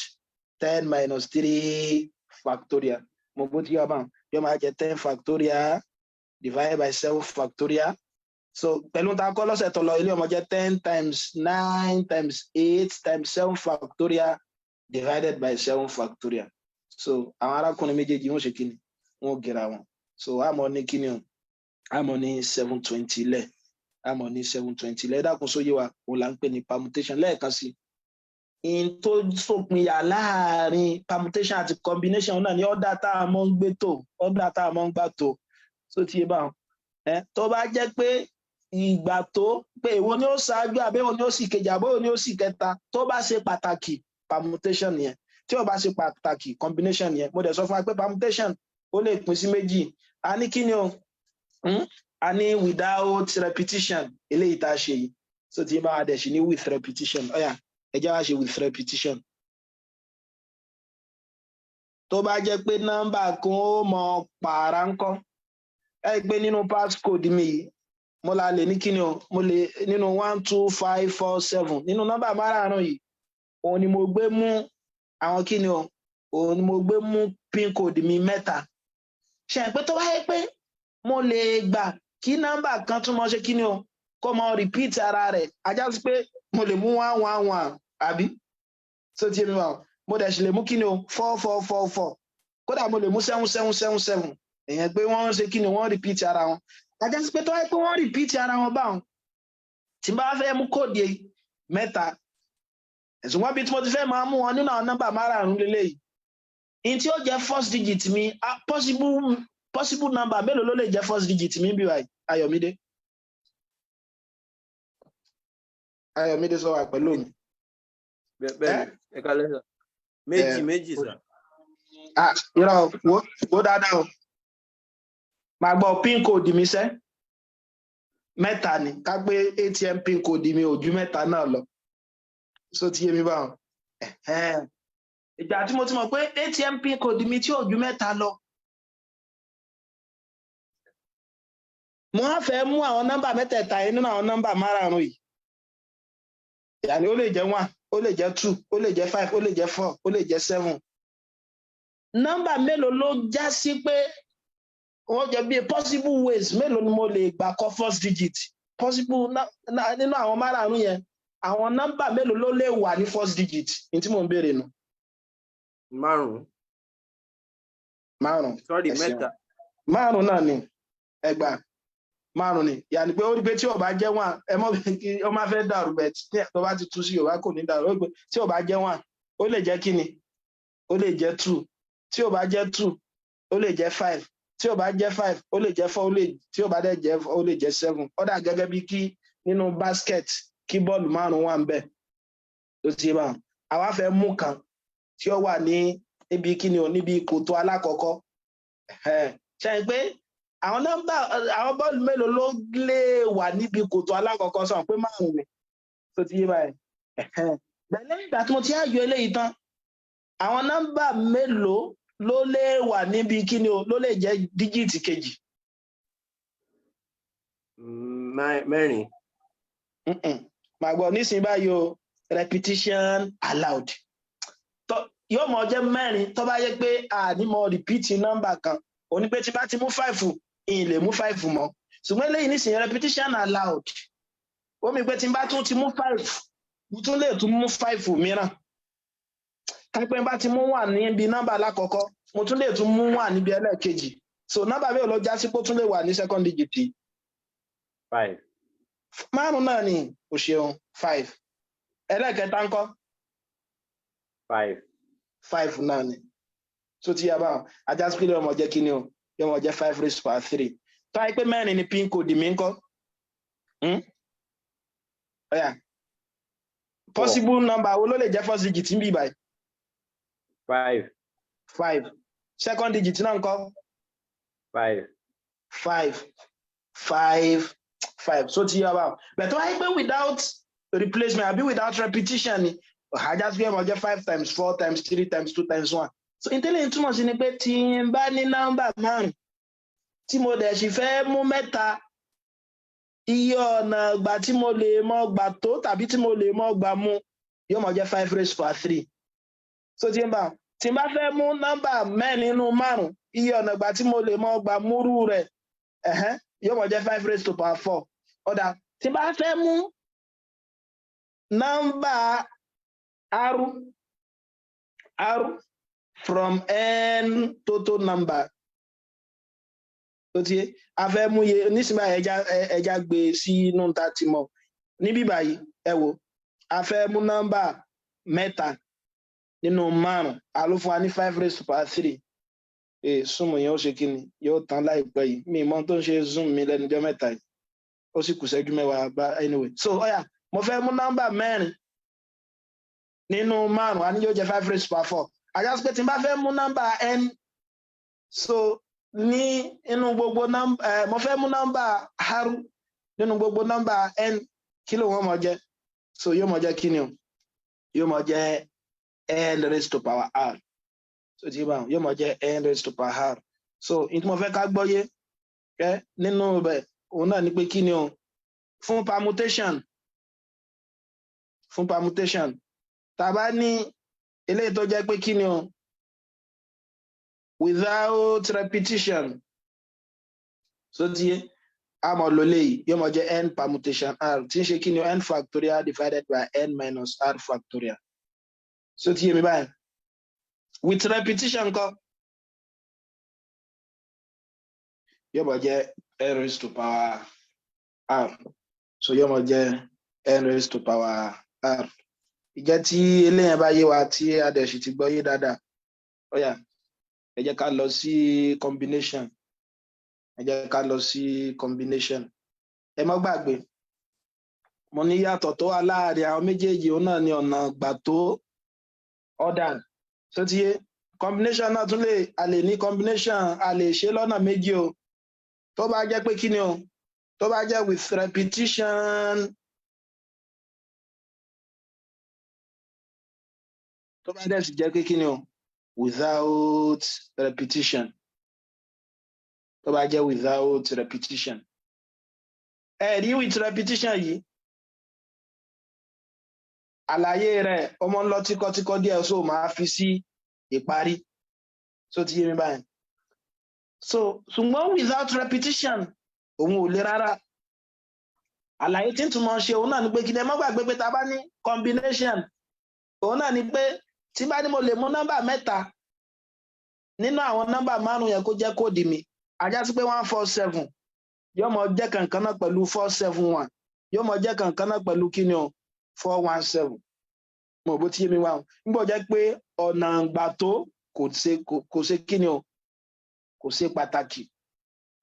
10 minus 3 factorial mo bó ti yọ báwọn yóò máa jẹ́ 10 factorial divided by 7 factorial so pẹ̀lú ta kọ́ lọ́sẹ̀ tó lọ ilé ọmọ jẹ́ 10 times 9 times 8 times 7 factorial divided by 7 factorial so àwọn arákùnrin méjèèjì wọ́n ṣe kíni wọ́n gẹ̀ra wọn so àmọ́ ní kíni o àmọ́ ní 720 lẹ̀ àmọ́ ní 720 lẹ̀ dákun sóyè wa òun là ń pè ní permutation lẹ́ẹ̀kan sí in tó sòpinya láàrin permutation àti combination náà ní ọ̀dà tá a mọ́ ń gbé tó ọ̀dà tá a mọ́ ń gbà tó so ti yé báwọn tó bá jẹ́ pé ìgbà tó pé èwo ni ó ṣáájú àbẹ́wò ni ó sì kejì àbẹ́wò ni ó sì kẹta tó bá ṣe pàtàkì permutation yẹn tí ó bá ṣe pàtàkì combination yẹn mo dẹ̀ sọ fún wa pé permutation ó lè pín sí méjì a ní kí ni o a ní without repetition eléyìí tá a ṣe yìí so tí bá a dẹ̀ ṣe ní with repetition ọ̀yà ẹ jẹ́ wá ṣe with repetition tó bá jẹ́ pé nọ́mbà kan ó mọ pààrà ńkọ́ ẹ gbé nínú passcode mi yìí mo la lè ní kí ni o mo lè nínú 1 2 5 4 7 nínú nọ́mbà márààrún yìí òun ni mo gbé mú àwọn kí ni o òun ni mo gbé mú pin code mi 3 ṣe pé tó wáyé pé mo lè gbà kí nọ́mbà kan tún mọ ṣe kí ni o kó mọ repeat ara rẹ̀ ajá sí pé mo lè mú 1 1 1 àbí so ti mi wà mo dẹ̀ sì lè mú kí ni o 4 4 4 4 kódà mo lè mú 7 7 7 7 èèyàn pé wọ́n ṣe kí ni wọ́n repeat ara wọn ajá sí pé tó wáyé pé wọ́n repeat ara wọn báwọn tí n bá fẹ́ mú kóòdì 3 ẹ̀sùn wọ́n bí tí mo ti fẹ́ máa mú wọn nínú àwọn nọ́mbà márààrún lélẹ́yìí in tí ó jẹ́ first digit mi possible number mélòó ló lè jẹ́ first digit mi bí wáyé Ayọ̀mídé sọ wà pẹ̀lú mi. Bẹ́ẹ̀ ẹ kálẹ́ sà. Méjì sà. Irọ́ wo dáadáa o máa gbọ́ pin code mi sẹ́ mẹ́ta ni ká pé ATM pin code mi ò ju mẹ́ta náà lọ so ti yé mi báwọn ìgbà tí mo ti mọ̀ pé ATM pin code mi tí ò ju mẹ́ta lọ mo á fẹ́ mú àwọn nọ́mbà mẹ́tẹ̀ẹ̀ta yìí nínú àwọn nọ́mbà márààrún yìí yàní ó lè jẹ́ 1 ó lè jẹ́ 2 ó lè jẹ́ 5 ó lè jẹ́ 4 ó lè jẹ́ 7 nọ́mbà mélòó ló já sí pé wọ́n jẹ́ bí possible ways mélòó ni mo lè gbà kọ first digit possible nínú àwọn márààrún yẹn àwọn nọ́mbà mélòó ló lè wà ní first digit ní tí mò ń béèrè nù. márùn. Sorry, mẹ́ta. Márùn náà ni ẹgbà márùn ni yàní pé ó rí pé tí ó bá jẹ́ 1 ẹ mọ̀ kí ó máa fẹ́ dàrú bẹ́ẹ̀ tí tó bá ti tú sí Yorùbá kò ní dàrú tí ó bá jẹ́ 1 ó lè jẹ́ kíni ó lè jẹ́ 2 tí ó bá jẹ́ 2 ó lè jẹ́ 5 tí ó bá jẹ́ 5 ó lè jẹ́ 4 tí ó bá dẹ̀ jẹ́ ó lè jẹ́ 7 ó dà gẹ́gẹ́ bí kí nínú basket kí bọ́ọ̀lù márùn wà ń bẹ̀ tó ti bá àwa fẹ́ mú kan tí ó wà ní níbi kíni o níbi kòtò alákọ̀ọ́kọ́ ṣe pé àwọn nọ́mbà àwọn bọ́ọ̀lù mélòó ló lè wà níbi kòtò alákọ̀ọ́kọ́ sọ pé márùn ni tó ti yé báyìí bẹ̀lẹ́ ìgbà tí mo ti á yọ eléyìí tán àwọn nọ́mbà mélòó ló lè wà níbi kíni o ló lè jẹ́ díjìtì kejì. Mẹ́rin. Màá gbọ́ nísìnyí báyìí o repetition allowed yóò mọ̀ jẹ́ mẹ́rin tó bá yẹ pé àní mo repeat nọ́mbà kan òní pé tí bá ti mú 5 ìyìn lè mú 5 mọ́ ṣùgbọ́n eléyìí nísìnyí repetition allowed ó mi pé tí bá tún ti mú 5 mo tún lè tún mú 5 mìíràn kápẹ́ bá ti mú 1 níbi nọ́mbà alákọ̀ọ́kọ́ mo tún lè tún mú 1 níbi ẹlẹ́ẹ̀kejì so nọ́mbà mélòó ló já sí pé ó tún lè wà ní second digit. 5. márùn náà ni o ṣeun 5 ẹlẹ́ẹ̀kẹta ńkọ́. 5. 5 náà ni so ti yaba ajá sí pé ọmọ jẹ́ kí ni o yọmọ jẹ́ 5 raised power 3 tó ayé pé mẹ́rin ni pin code mi ńkọ́ ọ̀yà possible number wo ló lè jẹ́ first digit ń bí báyìí. 5 second digit náà ńkọ́. 5 so ti yaba but tó ayé pé without replacement àbí without repetition ni ajá sí pé ọmọ jẹ́ 5 times 4 times 3 times 2 times 1 so ìtẹ́lẹ̀ túmọ̀ sí ni pé tí n bá ní nọ́mbà márùn tí mo dẹ̀ sì fẹ́ mú mẹ́ta iye ọ̀nà ìgbà tí mo lè mọ́ gbà tó tàbí tí mo lè mọ́ gbà mú yóò mọ̀ jẹ́ 5 raised power 3 so tí n bá fẹ́ mú nọ́mbà mẹ́rin nínú márùn iye ọ̀nà ìgbà tí mo lè mọ́ gbà múrú rẹ̀ yóò mọ̀ jẹ́ 5 raised to power 4 ọ̀dà tí n bá fẹ́ mú nọ́mbà R from n total number tó ti a fẹ́ mú iye nísìnyí ẹja gbé sí inú ta ti mọ̀ níbí báyìí ẹ wò a fẹ́ mú nọ́mbà mẹ́ta nínú márùn a ló fún wa ní 5 raised to power 3 súnmù yẹn ó ṣe kí ni yóò tán láìpẹ́ yìí mi mọ̀ tó ń ṣe zoom mi lẹ́nujọ́ mẹ́ta yìí ó sì kù ṣẹ́jú mẹ́wàá bá anyway so ọ̀yà mo fẹ́ mú nọ́mbà mẹ́rin nínú márùn a ní yóò jẹ́ 5 raised to power 4 àjásí pé tí n bá fẹ́ mú nọ́mbà n so ní inú gbogbo nọ́mbà mo fẹ́ mú nọ́mbà r nínú gbogbo nọ́mbà n kí ló wọ́n mọ̀ jẹ́ so yóò mọ̀ jẹ́ kí ni o yóò mọ̀ jẹ́ n raised to power r so tí bá yóò mọ̀ jẹ́ n raised to power r so ní tí mo fẹ́ ká gbọ́yé nínú ibẹ̀ òun náà ni pé kí ni o fún permutation tàbá ní eléyìí tó jẹ́ pé kí ni o without repetition so tí a mọ̀ lò léyìí yóò mọ̀ jẹ́ n permutation r tí ń ṣe kí ni o n factorial divided by n minus r factorial so tí yé mi báyìí with repetition kọ́ yóò mọ̀ jẹ́ n raised to power r so yóò mọ̀ jẹ́ n raised to power r ìjẹ́ tí eléyàn bá yé wa tí adẹ̀ṣì ti gbọ́ yé dáadáa ó yá ẹ jẹ́ ká lọ sí combination ẹ má gbàgbé mo ní yàtọ̀ tó wà láàrin àwọn méjèèjì òun náà ni ọ̀nà gbà tó order tó ti yé combination náà tún a lè ní combination a lè ṣe lọ́nà méjì o tó bá jẹ́ pé kí ni o tó bá jẹ́ with repetition tó bá dẹ̀ sì jẹ́ pé kí ni o without repetition tó bá jẹ́ without repetition ẹ̀rí with repetition yìí àlàyé rẹ̀ ọmọ ń lọ tíkọ́tíkọ́ díẹ̀ so máa fi sí ìparí so ti yé mi báyìí so ṣùgbọ́n without repetition òun ò le rárá àlàyé tí ń túmọ̀ ṣe òun náà ni pé kí ni ẹ má gbàgbé pé ta bá ní combination òun náà ni pé tí bá ní mo lè mú nọ́mbà mẹ́ta nínú àwọn nọ́mbà márùn yẹn kó jẹ́ kóòdì mi ajá sí pé 147 yóò mọ jẹ́ kankan náà pẹ̀lú 471 yóò mọ jẹ́ kankan náà pẹ̀lú kí ni o 417 mo bó ti yé mi wá o nígbà jẹ́ pé ọ̀nà ìgbà tó kò ṣe kí ni o kò ṣe pàtàkì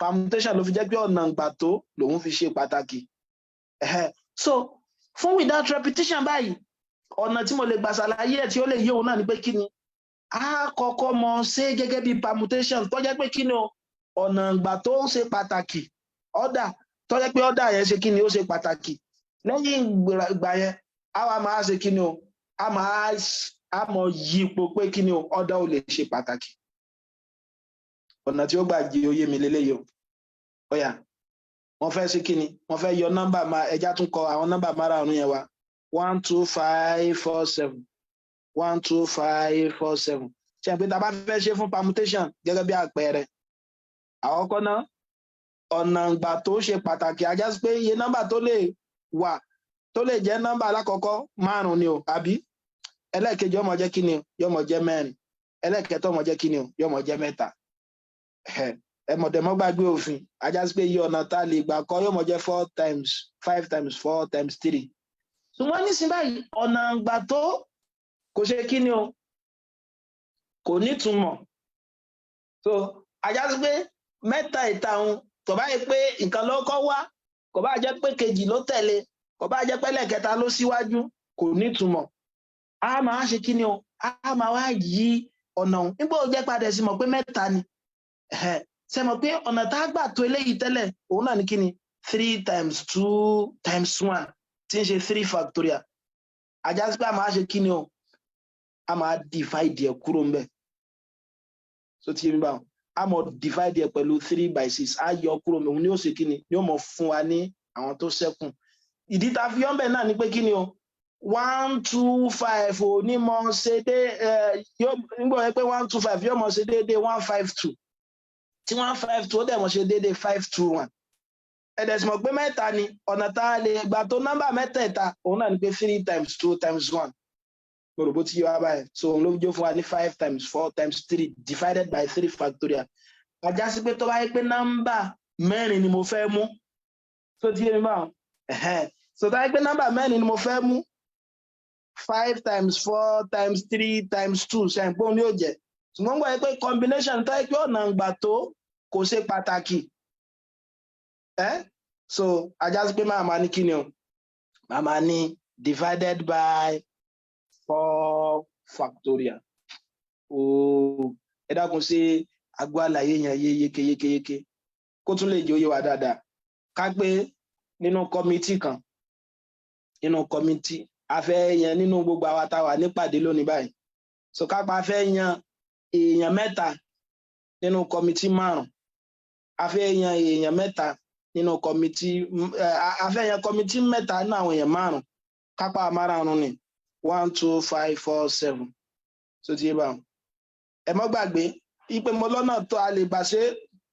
permutation ló fi jẹ́ pé ọ̀nà ìgbà tó lòun fi ṣe pàtàkì so fún without repetition báyìí ọ̀nà tí mo lè gbà ṣàlàyé ẹ̀ tí ó lè yé òun náà ni pé kí ni a kọ́kọ́ mọ ṣe gẹ́gẹ́ bí permutation tó jẹ́ pé kí ni o ọ̀nà ìgbà tó ń ṣe pàtàkì ọ̀dà tó jẹ́ pé ọ̀dà yẹn ṣe kí ni ó ṣe pàtàkì lẹ́yìn ìgbà yẹn a wá máa ṣe kí ni o a mọ yípo pé kí ni o ọ̀dà ò lè ṣe pàtàkì ọ̀nà tí ó gbà jí oyé mi lélẹ́yìí o ọ̀yà wọ́n fẹ́ ṣe kí ni wọ́n fẹ́ yọ nọ́mbà ẹja tún kọ àwọn nọ́mbà márààrún yẹn wá 12547 12547 ṣe pé tá a bá fẹ́ ṣe fún permutation gẹ́gẹ́ bí àpẹẹrẹ àkọ́kọ́ náà ọ̀nà ìgbà tó ṣe pàtàkì ajá sí pé iye nọ́mbà tó lè wà tó lè jẹ́ nọ́mbà alákọ̀ọ́kọ́ 5 ni o àbí ẹlẹ́ẹ̀kejì yóò máa jẹ́ kí ni o yóò máa jẹ́ 4 ẹlẹ́ẹ̀kẹta yóò máa jẹ́ kí ni o yóò máa jẹ́ 3 ẹmọ̀dẹ̀mọ́ gbàgbé òfin ajá sí pé iye ọ̀nà tá a lè gbà kọ́ yóò máa jẹ́ 4 times 5 times 4 times 3 ṣùgbọ́n nísìnyí báyìí ọ̀nà ìgbà tó kò ṣe kí ni o kò nítumọ̀ so ajá sí pé mẹ́ta ìtàun tó bá yẹ pé nǹkan ló kọ́ wá kò bá jẹ́ pé kejì ló tẹ̀lé kò bá jẹ́ pé lẹ́ẹ̀kẹta ló síwájú kò nítumọ̀ a máa ṣe kí ni o a máa wá yí ọ̀nà òun nígbà ó jẹ́ padà sí mọ̀ pé mẹ́ta ni ṣe mọ̀ pé ọ̀nà tá a gbà tó eléyìí tẹ́lẹ̀ òun náà ní kí ni 3 times 2 times 1 tí ń ṣe 3 factorial ajá sí pé a máa ṣe kí ni o a máa divide ẹ̀ kúrò ń bẹ̀ so tí yẹn bá wọn a mọ̀ divide ẹ̀ pẹ̀lú 3/6 a yọ kúrò òun ni ó ṣe kí ni ni ó mọ̀ fún wa ní àwọn tó ṣẹ́kùn ìdí tá a fi yọ́nbẹ̀ náà ni pé kí ni o 125 ò ní mọ̀ ṣe dé nígbà wọ́n pé 125 yóò mọ̀ ṣe déédéé 152 tí 152 ó dẹ̀ mọ̀ ṣe déédéé 521 ẹ̀dẹ̀ sì mọ̀ pé mẹ́ta ni ọ̀nà tá a lè gbà tó nọ́mbà mẹ́tẹ̀ẹ̀ta òun náà ni pé 3 times 2 times 1 mo rò bó ti yọ wá báyìí so òun ló jó fún wa ní 5 times 4 times 3 divided by 3 factorial ajá sí pé tó bá yẹ pé nọ́mbà 4 ni mo fẹ́ mú so ti yé mi báwọn so tó bá yẹ pé nọ́mbà 4 ni mo fẹ́ mú 5 times 4 times 3 times 2 ṣe àìpé òun ni ó jẹ ṣùgbọ́n gbọ́ yẹ pé combination tó yẹ pé ọ̀nà ìgbà tó kò ṣe pàtàkì so ajá sí pé máa ní kí ni o máa ní divided by 4 factorial ẹ dákun sí agbó àlàyé yẹn yé yékéyékéyéké kó tún lè jẹ́ òye wa dáadáa ká pé nínú kọ́mítì kan nínú kọ́mítì a fẹ́ yan nínú gbogbo àwa tá a wà nípàdé lónìí báyìí so ká pa fẹ́ yan èèyàn 3 nínú kọ́mítì 5 a fẹ́ yan èèyàn 3 nínú kọ́mítì a fẹ́ yan kọ́mítì 3 nínú àwọn èèyàn 5 ká pa márùn-ún ni 1 2 5 4 7 so ti yé bá wọn ẹ mọ́ gbàgbé ipe mo lọ́nà tó a lè gbà ṣe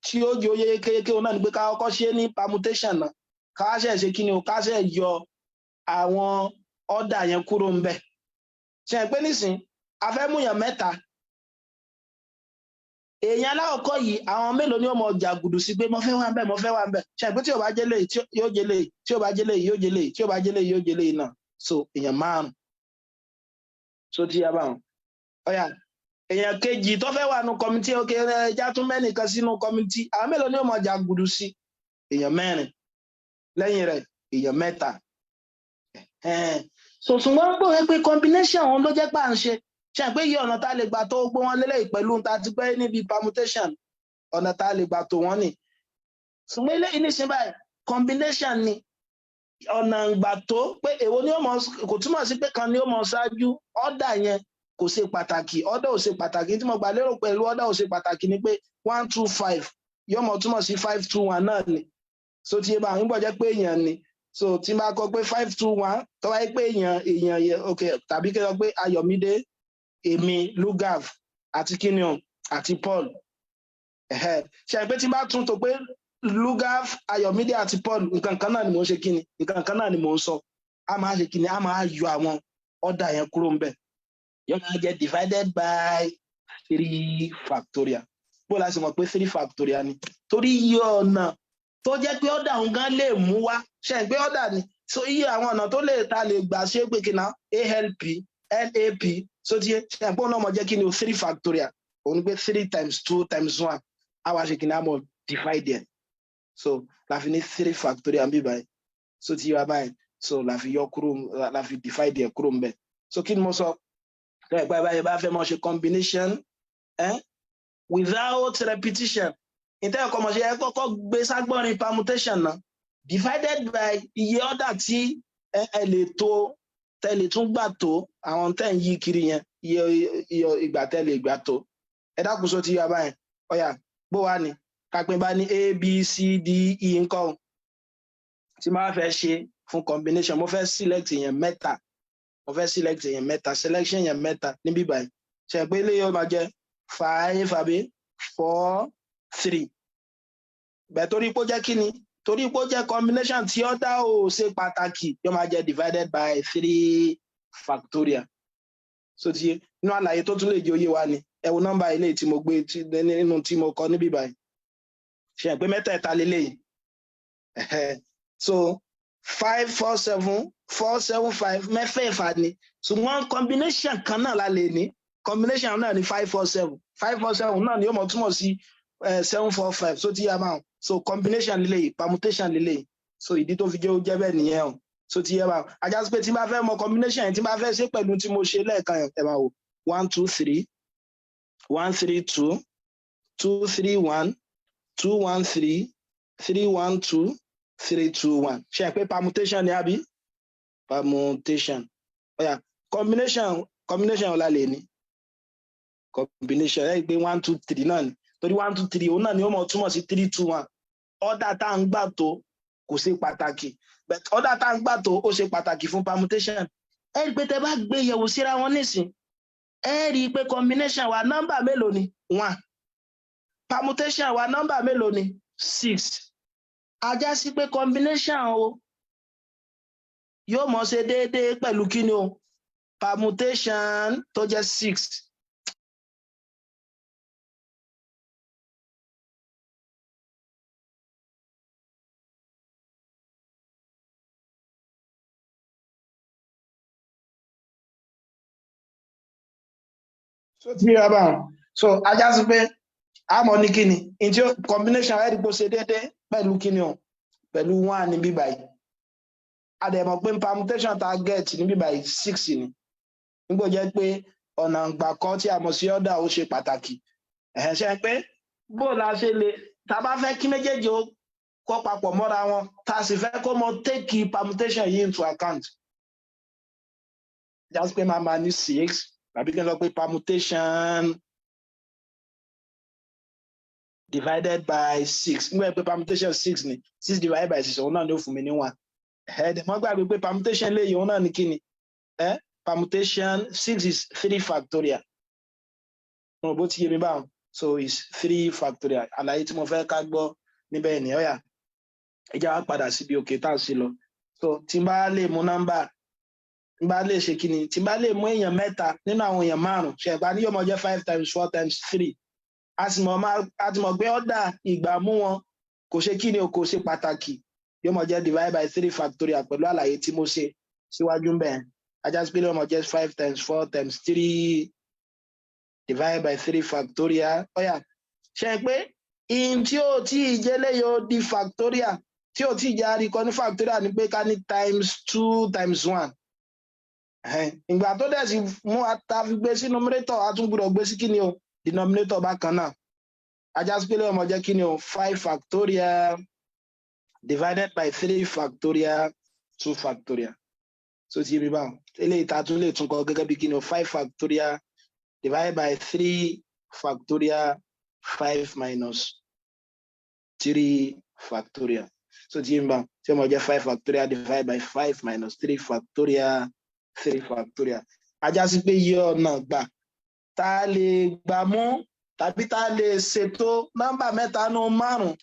tí ó jẹ́ oyè kéékèèké òun náà ni pé ká kọ́kọ́ ṣe ní permutation náà ká ṣe kí ni o ká ṣe yọ àwọn ọ̀dà yẹn kúrò ń bẹ̀ ṣe pé nísìn a fẹ́ mú yàn 3 èèyàn aláwọ̀kọ́ yìí àwọn mélòó ni ó mọ jàgùdù sí pé mo fẹ́ wà ń bẹ̀ mo fẹ́ wà ń bẹ̀ ṣe pé tí ò bá jẹ́ lè yóò jẹ́ lè tí ò bá jẹ́ lè yóò jẹ́ lè tí ò bá jẹ́ lè yóò jẹ́ lè náà so èèyàn 5 so ti yá báwọn ọ̀yà èèyàn kejì tó fẹ́ wà nù kọ́mítì òkè ẹja tún mẹ́nìkan sínú kọ́mítì àwọn mélòó ni ó mọ jàgùdù sí èèyàn 4 lẹ́yìn rẹ̀ èèyàn 3 so ṣùgbọ́n gbọ́ pé combination òun ló jẹ́ pà ń ṣe pé iye ọ̀nà tá a lè gbà tó gbé wọn lélẹ̀ pẹ̀lú ta ti pẹ́ níbi permutation ọ̀nà tá a lè gbà tó wọ́n nì ṣùgbọ́n eléyìí níṣẹ́ báyìí combination ni ọ̀nà ìgbà tó pé èwo ni ó mọ̀ kò túmọ̀ sí pé kan ni ó mọ̀ ṣáájú ọ̀dà yẹn kò ṣe pàtàkì ọ̀dà ò ṣe pàtàkì tí mo gbà lérò pẹ̀lú ọ̀dà ò ṣe pàtàkì ni pé 1 2 5 yóò mọ̀ túmọ̀ sí 5 2 1 náà ni so tí ẹ bá ń gbọ́ jẹ́ pé èèyàn ni so tí n bá kọ pé 5 2 1 tó wáyé pé èèyàn yẹ ok tàbí kí ẹ sọ pé Ayọ̀mídé èmi Lukgaf àti kíni o àti Paul ṣe pé tí n bá tún tó pé Lukgaf Ayọ̀mídé àti Paul nǹkan kan náà ni mò ń ṣe kíni nǹkan kan náà ni mò ń sọ a máa ṣe kíni a máa yọ àwọn ọ̀dà yẹn kúrò ń bẹ̀ yóò máa jẹ́ divided by 3 factorial bó la ṣe mọ̀ pé 3 factorial ni torí iye ọ̀nà tó jẹ́ pé ọ̀dà òun gan lè mú wá ṣe pé ọ̀dà ni so iye àwọn ọ̀nà tó lè ta lè gbà ṣe pé kìnnà ALP NAP so ti ṣe pé ọ̀nà ọmọ jẹ́ kí ni o 3 factorial òun pé 3 times 2 times 1 àwa ṣe kìnnà àmọ́ divide it so la fi ní 3 factorial bí báyìí so ti yọ báyìí so la fi yọ kúrò la fi divide it kúrò ń bẹ̀ so kí ni mo sọ ẹ bá fẹ́ mọ̀ ṣe combination without repetition ìtẹ́ ọkọ̀ mọ̀ ṣe ẹ kọ́kọ́ gbé ságbọ́nrin permutation náà divided by iye ọ̀dà tí ẹ lè tó tẹ́lẹ̀ tún gbà tó àwọn tẹ́ ń yí kiri yẹn iye ìgbà tẹ́lẹ̀ ìgbà tó ẹ dákun sọ ti yọ abáyẹn ọ̀yà bó wà ní kápẹ́ bá ní A B C D E nǹkan tí máa fẹ́ ṣe fún combination mo fẹ́ select èèyàn mẹ́ta selection èèyàn mẹ́ta níbí báyìí ṣe pé ilé yóò máa jẹ́ 5 àbí 4 3 bẹ́ẹ̀ torí pé ó jẹ́ kíni torí pé ó jẹ́ combination tí ọ̀dà ò ṣe pàtàkì yóò máa jẹ́ divided by 3 factorial so ti inú àlàyé tó tún lè jẹ́ òye wa ni ẹ wo nọ́mbà ilé tí mo gbé nínú tí mo kọ níbí báyìí ṣe pé mẹ́tẹ̀ẹ̀ta lélẹ́yìí so 5 4 7 4 7 5 mẹ́fẹ̀ẹ̀fà ni ṣùgbọ́n combination kan náà la lè ní combination náà ni 5 4 7 5 4 7 náà ni yóò mọ̀ túmọ̀ sí 7 4 5 so ti yá máa so combination lélẹ́yìí permutation lélẹ́yìí so ìdí tó fi jẹ́ ó jẹ́ bẹ́ẹ̀ nìyẹn o so ti yá máa ajá sí pé tí n bá fẹ́ mọ̀ combination yẹn tí n bá fẹ́ ṣe pẹ̀lú tí mo ṣe lẹ́ẹ̀kan ẹ̀ máa wò 1 2 3 1 3 2 2 3 1 2 1 3 3 1 2 3 2 1 ṣe é pé permutation ni àbí permutation ọ̀yà combination ọ̀la lè ní combination ẹ̀ gbé 1 2 3 náà ni torí 1 2 3 òun náà ni ó mọ̀ túmọ̀ sí 3 2 1 ọ̀dà tá à ń gbà tó kò ṣe pàtàkì but ọ̀dà tá à ń gbà tó ó ṣe pàtàkì fún permutation ẹ rí i pé tẹ bá gbé yẹ̀wò síra wọn nísìn ẹ rí i pé combination wa nọ́mbà mélòó ni 1 permutation wa nọ́mbà mélòó ni 6 ajá sí pé combination o yóò mọ̀ ṣe déédéé pẹ̀lú kíni o permutation tó jẹ́ 6 so ti yá bá so ajá sí pé àmọ́ ní kíni ǹtí combination ẹ̀ dìbò ṣe déédéé pẹ̀lú kíni o pẹ̀lú 1 ní bíbá yìí àdẹ̀mọ̀ pé permutation tá a get ní bíbá yìí 6 ni nígbò jẹ́ pé ọ̀nà ìgbà kan tí a mọ̀ sí ọ̀dà ó ṣe pàtàkì ṣe pé bó la ṣe lè tá a bá fẹ́ kí méjèèjì ó kọ́ papọ̀ mọ́ra wọn tá a sì fẹ́ kó mọ take permutation yìí into account just pé máa ní 6 tàbí kí n sọ pé permutation divided by 6 nígbà pé permutation 6 ni 6 divided by 6 òun náà ni ó fún mi ní 1 ẹ̀ẹ́dẹ̀mọ́ gbàgbé pé permutation léyìí òun náà ní kíni permutation 6 is 3 factorial mo bó ti yé mi báwọn so is 3 factorial àlàyé tí mo fẹ́ ká gbọ́ níbẹ̀ ni ọ̀yà ẹjá wá padà síbi òkè tá à sí lọ so tí n bá lè mú nọ́mbà tí n bá lè ṣe kíni tí n bá lè mú èèyàn mẹ́ta nínú àwọn èèyàn 5 ṣe ẹ̀gbá ní yóò mọ jẹ́ 5 times 4 times 3 a ti mọ̀ pé ọ̀dà ìgbà mú wọn kò ṣe kíni o kò ṣe pàtàkì yóò mọ jẹ́ divide by 3 factorial pẹ̀lú àlàyé tí mo ṣe síwájú ń bẹ̀ ajá sí pé yóò mọ jẹ́ 5 times 4 times 3 divide by 3 factorial ọ̀yà ṣe pé in tí ó tí ìjẹ́lẹ̀ yóò di factorial tí ó tí ìjà rí kọ́ ní factorial ni pé ká ní times 2 times 1 ìgbà tó dẹ̀ sí mú àtàfi gbé sí numerator a tún gbọ́dọ̀ gbé sí kíni o denominator bákan náà ajá sí pé yóò mọ jẹ́ kíni o 5 factorial divided by 3 factorial 2 factorial. So ti rí báwọn eléyìí tá tún lè tún kọ gẹ́gẹ́ bí kí ni 5 factorial divided by 3 factorial 5 minus 3 factorial. So ti rí báwọn tí mo jẹ́ 5 factorial divided by 5 minus 3 factorial 3 factorial. Ajá sí pé iye ọ̀nà gbà tá lè gbà mú tàbí tá lè ṣètò nọ́mbà mẹ́ta nínú márùn-ún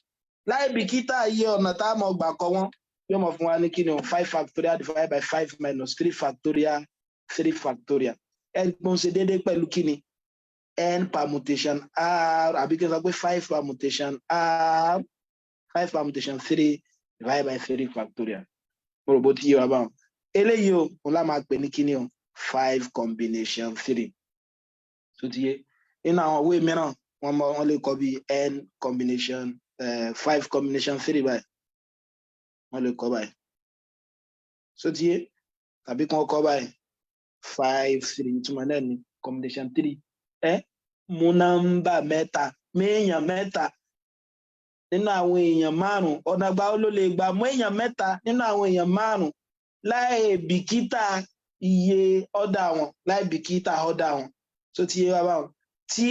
láì bìkítà iye ọ̀nà tá mọ̀ gbà kọ wọ́n yóò mọ̀ fún wa ní kí ni 5 factorial divided by 5 minus 3 factorial 3 factorial. Ẹ̀gbọ́n ṣe déédéé pẹ̀lú kí ni n permutation r àbí kí n sọ pé 5 permutation r 5 permutation 3 divided by 3 factorial. Mo rò bó ti yé wa báwọn. Eléyìí o òun la máa pè ní kí ni o 5 combination 3. So ti yé nínú àwọn òwe mìíràn wọ́n lè kọ bí n combination 5 combination 3 báyìí wọ́n lè kọ báyìí. So ti yé tàbí kí wọ́n kọ báyìí 5 3 ìtumọ̀ náà ni combination 3 mú nọ́mbà mẹ́ta méèyàn mẹ́ta nínú àwọn èèyàn márùn ọ̀nà àgbà ló lè gbà mú èèyàn mẹ́ta nínú àwọn èèyàn márùn láì bìkítà iye ọ̀dà wọn láì bìkítà ọ̀dà wọn. So ti yé wa báwọn tí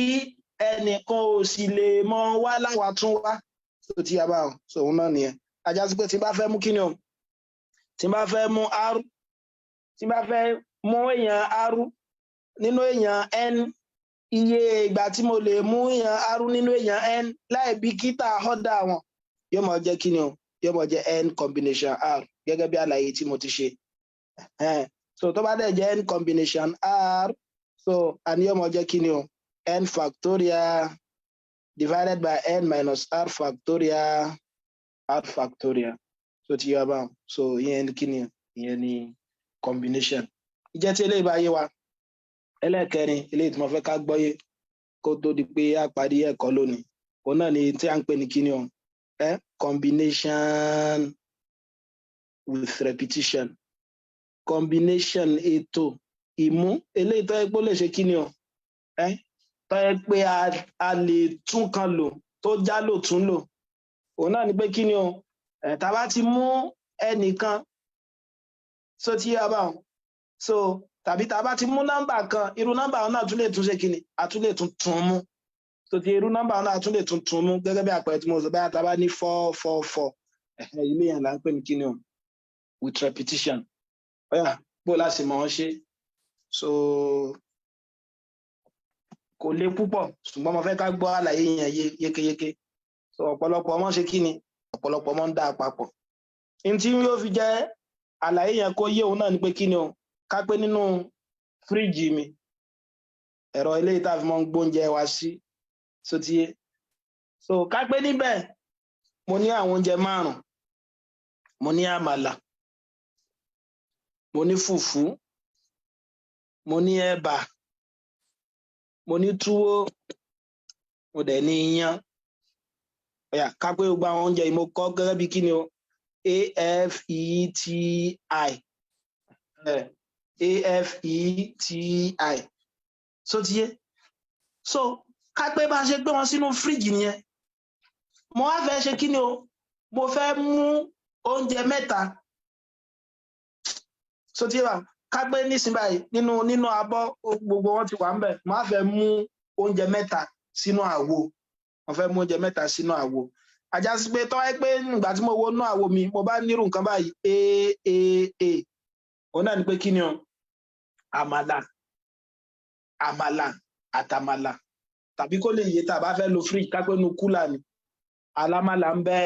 ẹnìkan ò sì lè mọ wá láwa tún wá. So ti yé wa báwọn so òun náà nìyẹn. Ajá sí pé tí n bá fẹ́ mú kí ni o tí n bá fẹ́ mú r tí n bá fẹ́ mú èèyàn r nínú èèyàn n iye ìgbà tí mo lè mú èèyàn r nínú èèyàn n láì bìkítà ọ̀dà wọn yóò mọ̀ jẹ́ kí ni o yóò mọ̀ jẹ́ n combination r gẹ́gẹ́ bí àlàyé tí mo ti ṣe. So tó bá dẹ̀ jẹ́ n combination r so àní yóò mọ̀ jẹ́ kí ni o n factorial divided by n minus r factorial r factorial. So ti yọ báwọn so ìyẹn ni kí ni ìyẹn ni combination. Ìjẹ́ tí eléyìí bá yé wa ẹlẹ́ẹ̀kẹrin eléyìí tí mo fẹ́ ká gbọ́yé kó tó di pé a parí ẹ̀kọ́ lónìí òun náà ni tí a ń pè ní kí ni o combination with repetition. Combination ètò ìmú eléyìí tó yẹ pé ó lè ṣe kí ni o tó yẹ pé a lè tún kan lò tó já lò tún lò òun náà ni pé kí ni o tá bá ti mú ẹnìkan so tí a bá wọn so tàbí tá bá ti mú nọ́mbà kan irú nọ́mbà wọn náà tún lè tún ṣe kí ni a tún lè tún mú so ti irú nọ́mbà wọn náà tún lè tún mú gẹ́gẹ́ bí àpẹẹrẹ tí mo sọ báyà tá bá ní 444 ilé yẹn là ń pè ní kí ni o with repetition. Bó láti mọ̀ ọ́n ṣe so kò le púpọ̀ ṣùgbọ́n mo fẹ́ ká gbọ́ àlàyé yẹn yékéyéké so ọ̀pọ̀lọpọ̀ ọmọ ṣe kí ni ọ̀pọ̀lọpọ̀ ọmọ ń dá papọ̀. N tí yóò fi jẹ́ àlàyé yẹn kó yé òun náà ni pé kí ni o ká pé nínú fíríjì mi ẹ̀rọ eléyìí tá a fi mọ́ ń gbóúnjẹ wa sí so ti yé so ká pé níbẹ̀ mo ní àwọn oúnjẹ márùn mo ní àmàlà mo ní fùfú mo ní ẹ̀bà mo ní túwó mo dẹ̀ ní iyán ká pé gbogbo àwọn oúnjẹ yìí mo kọ gẹ́gẹ́ bí kí ni o AFETI so ti yé so ká pé bá ṣe gbé wọn sínú fíríjì nìyẹn mo wá fẹ́ ṣe kí ni o mo fẹ́ mú oúnjẹ mẹ́ta so ti yé wa ká pé nísìnyí báyìí nínú abọ́ gbogbo wọn ti wà ń bẹ̀ mo wá fẹ́ mú oúnjẹ mẹ́ta sínú àwo mo fẹ́ mú oúnjẹ mẹ́ta sínú àwo ajá sí pé tọ́wọ́ pé nígbà tí mo wo inú àwo mi mo bá nírú nǹkan báyìí òun náà ni pé kí ni o àmàlà àtàmàlà tàbí kó lè yé tá a bá fẹ́ lo fridge ká pé nu kúlà ni alámàlà ń bẹ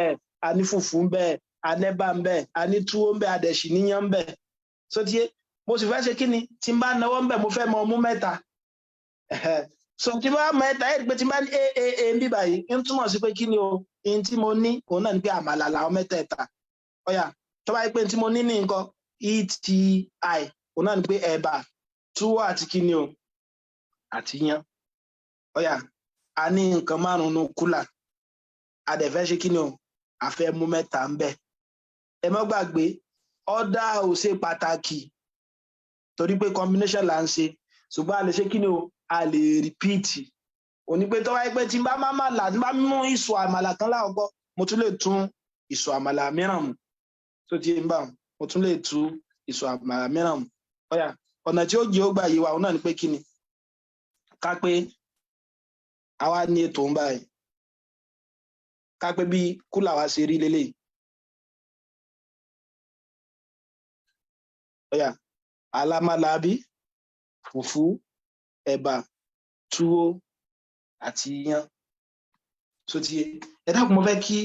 a ní fùfú ń bẹ anẹ́bà ń bẹ a ní túwó ń bẹ adẹ̀ṣì níyàn ń bẹ so tí mo sì fẹ́ ṣe kí ni tí n bá náwó ń bẹ mo fẹ́ mọ mú mẹ́ta so tí bá mẹ́ta ẹ̀ pé tí n bá ní ń bí báyìí ń túmọ̀ sí pé kí ni o in tí mo ní òun náà ni pé àmàlà làwọn mẹ́tẹ̀ẹ̀ta tó bá yẹ pé tí mo ní ní nǹkan ETI òun náà ni pé ẹ̀bà túwó àti kí ni o àti yán a ní nǹkan márùn-ún kúlà a dẹ̀ fẹ́ ṣe kí ni o a fẹ́ mú mẹ́ta ń bẹ ẹ má gbàgbé ọ̀dà ò ṣe pàtàkì torí pé combination là ń ṣe ṣùgbọ́n a lè ṣe kí ni o a lè repeat òní pé tó wáyé pé tí n bá má là tí n bá mú ìṣù àmàlà kan láwùjọ mo tún lè tún ìsọ̀ àmàlà mìíràn mu tó ti ń bá mo tún lè tú ìsọ̀ àmàlà mìíràn mu ọ̀yà ọ̀nà tí ó jẹ́ ó gbà yé wa òun náà ni pé kí ni ká pé àwa ní ètò ń báyìí ká pé bí kúlà wa ṣe rí lélẹ́yìí ọ̀yà alámàlàbí fùfú ẹ̀bà túwó àti iyán so ti ẹ dákun mo fẹ́ kí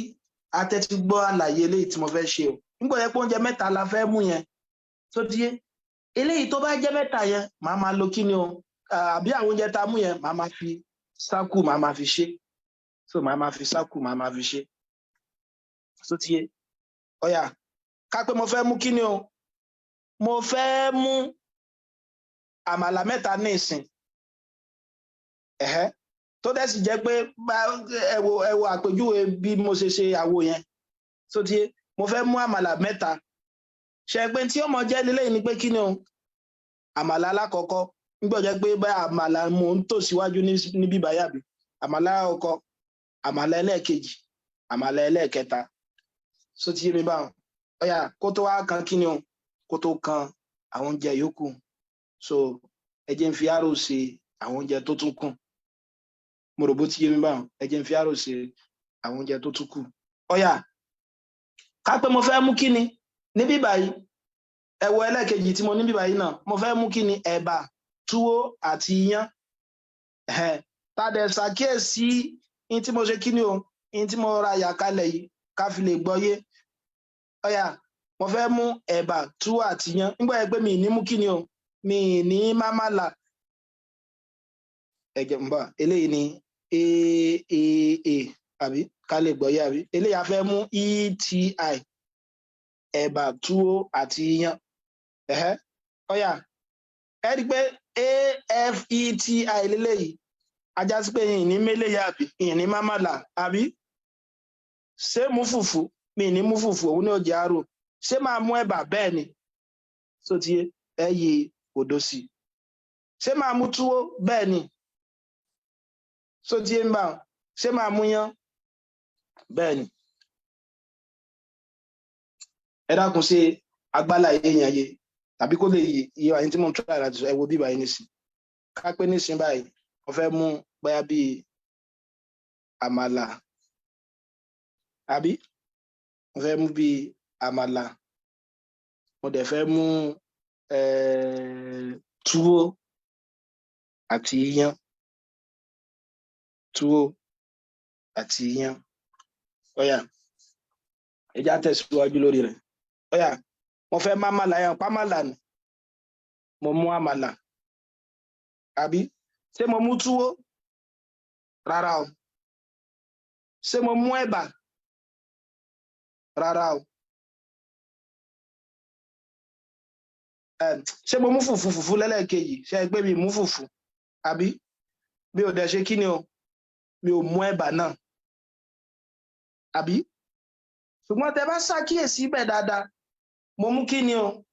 atẹ́tí gbọ́ àlàyé eléyìí tí mo fẹ́ ṣe o nígbà yẹn pé oúnjẹ mẹ́ta la fẹ́ mú yẹn so ti eléyìí tó bá jẹ́ mẹ́ta yẹn màá máa lo kí ni o àbí àwọn oúnjẹ tá a mú yẹn màá máa fi sákù màá máa fi ṣe so màá máa fi sákù màá máa fi ṣe so ti ọ̀yà ká pé mo fẹ́ mú kí ni o mo fẹ́ mú àmàlà mẹ́ta ní ìsìn tó dẹ̀ sì jẹ́ pé ẹ wo àpèjúwe bí mo ṣe ṣe àwo yẹn so ti mo fẹ́ mú àmàlà mẹ́ta ṣe pé tí ọmọ jẹ́ lélẹ́yìn ni pé kí ni o àmàlà alákọ̀ọ́kọ́ nígbà jẹ́ pé bá àmàlà mo ń tò síwájú ní bíbá yàbí àmàlà alákọ̀ọ́kọ́ àmàlà ẹlẹ́ẹ̀kejì àmàlà ẹlẹ́ẹ̀kẹta so ti yé mi báwọn ọ̀yà kó tó wá kan kí ni o kó tó kan àwọn oúnjẹ yòókù so ẹ jẹ́ ń fi àrò ṣe àwọn oúnjẹ tó tún kù mo rò bó ti yé mi báwọn ẹ jẹ́ ń fi àrò ṣe àwọn oúnjẹ tó tún kù ọ̀yà ká pé mo fẹ́ mú kí ni ní bíbá yìí ẹwọ ẹlẹ́ẹ̀kejì tí mo ní bíbá yìí náà mo fẹ́ mú kí ni ẹ̀bà túwó àti iyán tàdé ṣàkíyèsí in tí mo ṣe kí ni o in tí mo ra yà kalẹ̀ yìí ká fi lè gbọ́yé ọ̀yà mo fẹ́ mú ẹ̀bà túwó àti iyán nígbà yẹn pé mi ní mú kí ni o mi ní mámàlà ẹ̀jẹ̀ ń bọ̀ eléyìí ni àbí ká lè gbọ́yé àbí eléyìí a fẹ́ mú ETI ẹ̀bà túwó àti iyán ọ̀yà ẹ rí i pé AFETI lélẹ́yìí ajá sí pé yìí ní mélèyà àbí yìí ní mámàlà àbí ṣé mú fùfú mi ní mú fùfú òun ní ọjà àrò ṣé máa mú ẹ̀bà bẹ́ẹ̀ ni so ti ẹ yí òdo sí ṣé máa mú túwó bẹ́ẹ̀ ni so ti ẹ ń bá ṣé máa mú yán bẹ́ẹ̀ ni ẹ dákun ṣe agbálá èèyàn yé tàbí kó lè yí àyín tí mo ń tọ́ àrà ẹ wo bíbá yín nísìn ká pé nísìn báyìí mo fẹ́ mú bóyá bíi àmàlà àbí mo fẹ́ mú bíi àmàlà mo dẹ̀ fẹ́ mú túwó àti iyán túwó àti iyán ọ̀yà ẹ já tẹ̀síwájú lórí rẹ̀ ọ̀yà mo fẹ́ mámàlà yẹn pámàlà ni mo mú àmàlà àbí ṣé mo mú túwó rárá o ṣé mo mú ẹ̀bà rárá o ṣé mo mú fùfú lẹ́lẹ́kejì ṣe é gbé mi mú fùfú àbí mi ò dẹ̀ ṣe kí ni o mi ò mú ẹ̀bà náà àbí ṣùgbọ́n tẹ bá ṣàkíyèsí bẹ́ẹ̀ dáadáa mo mú kí ni o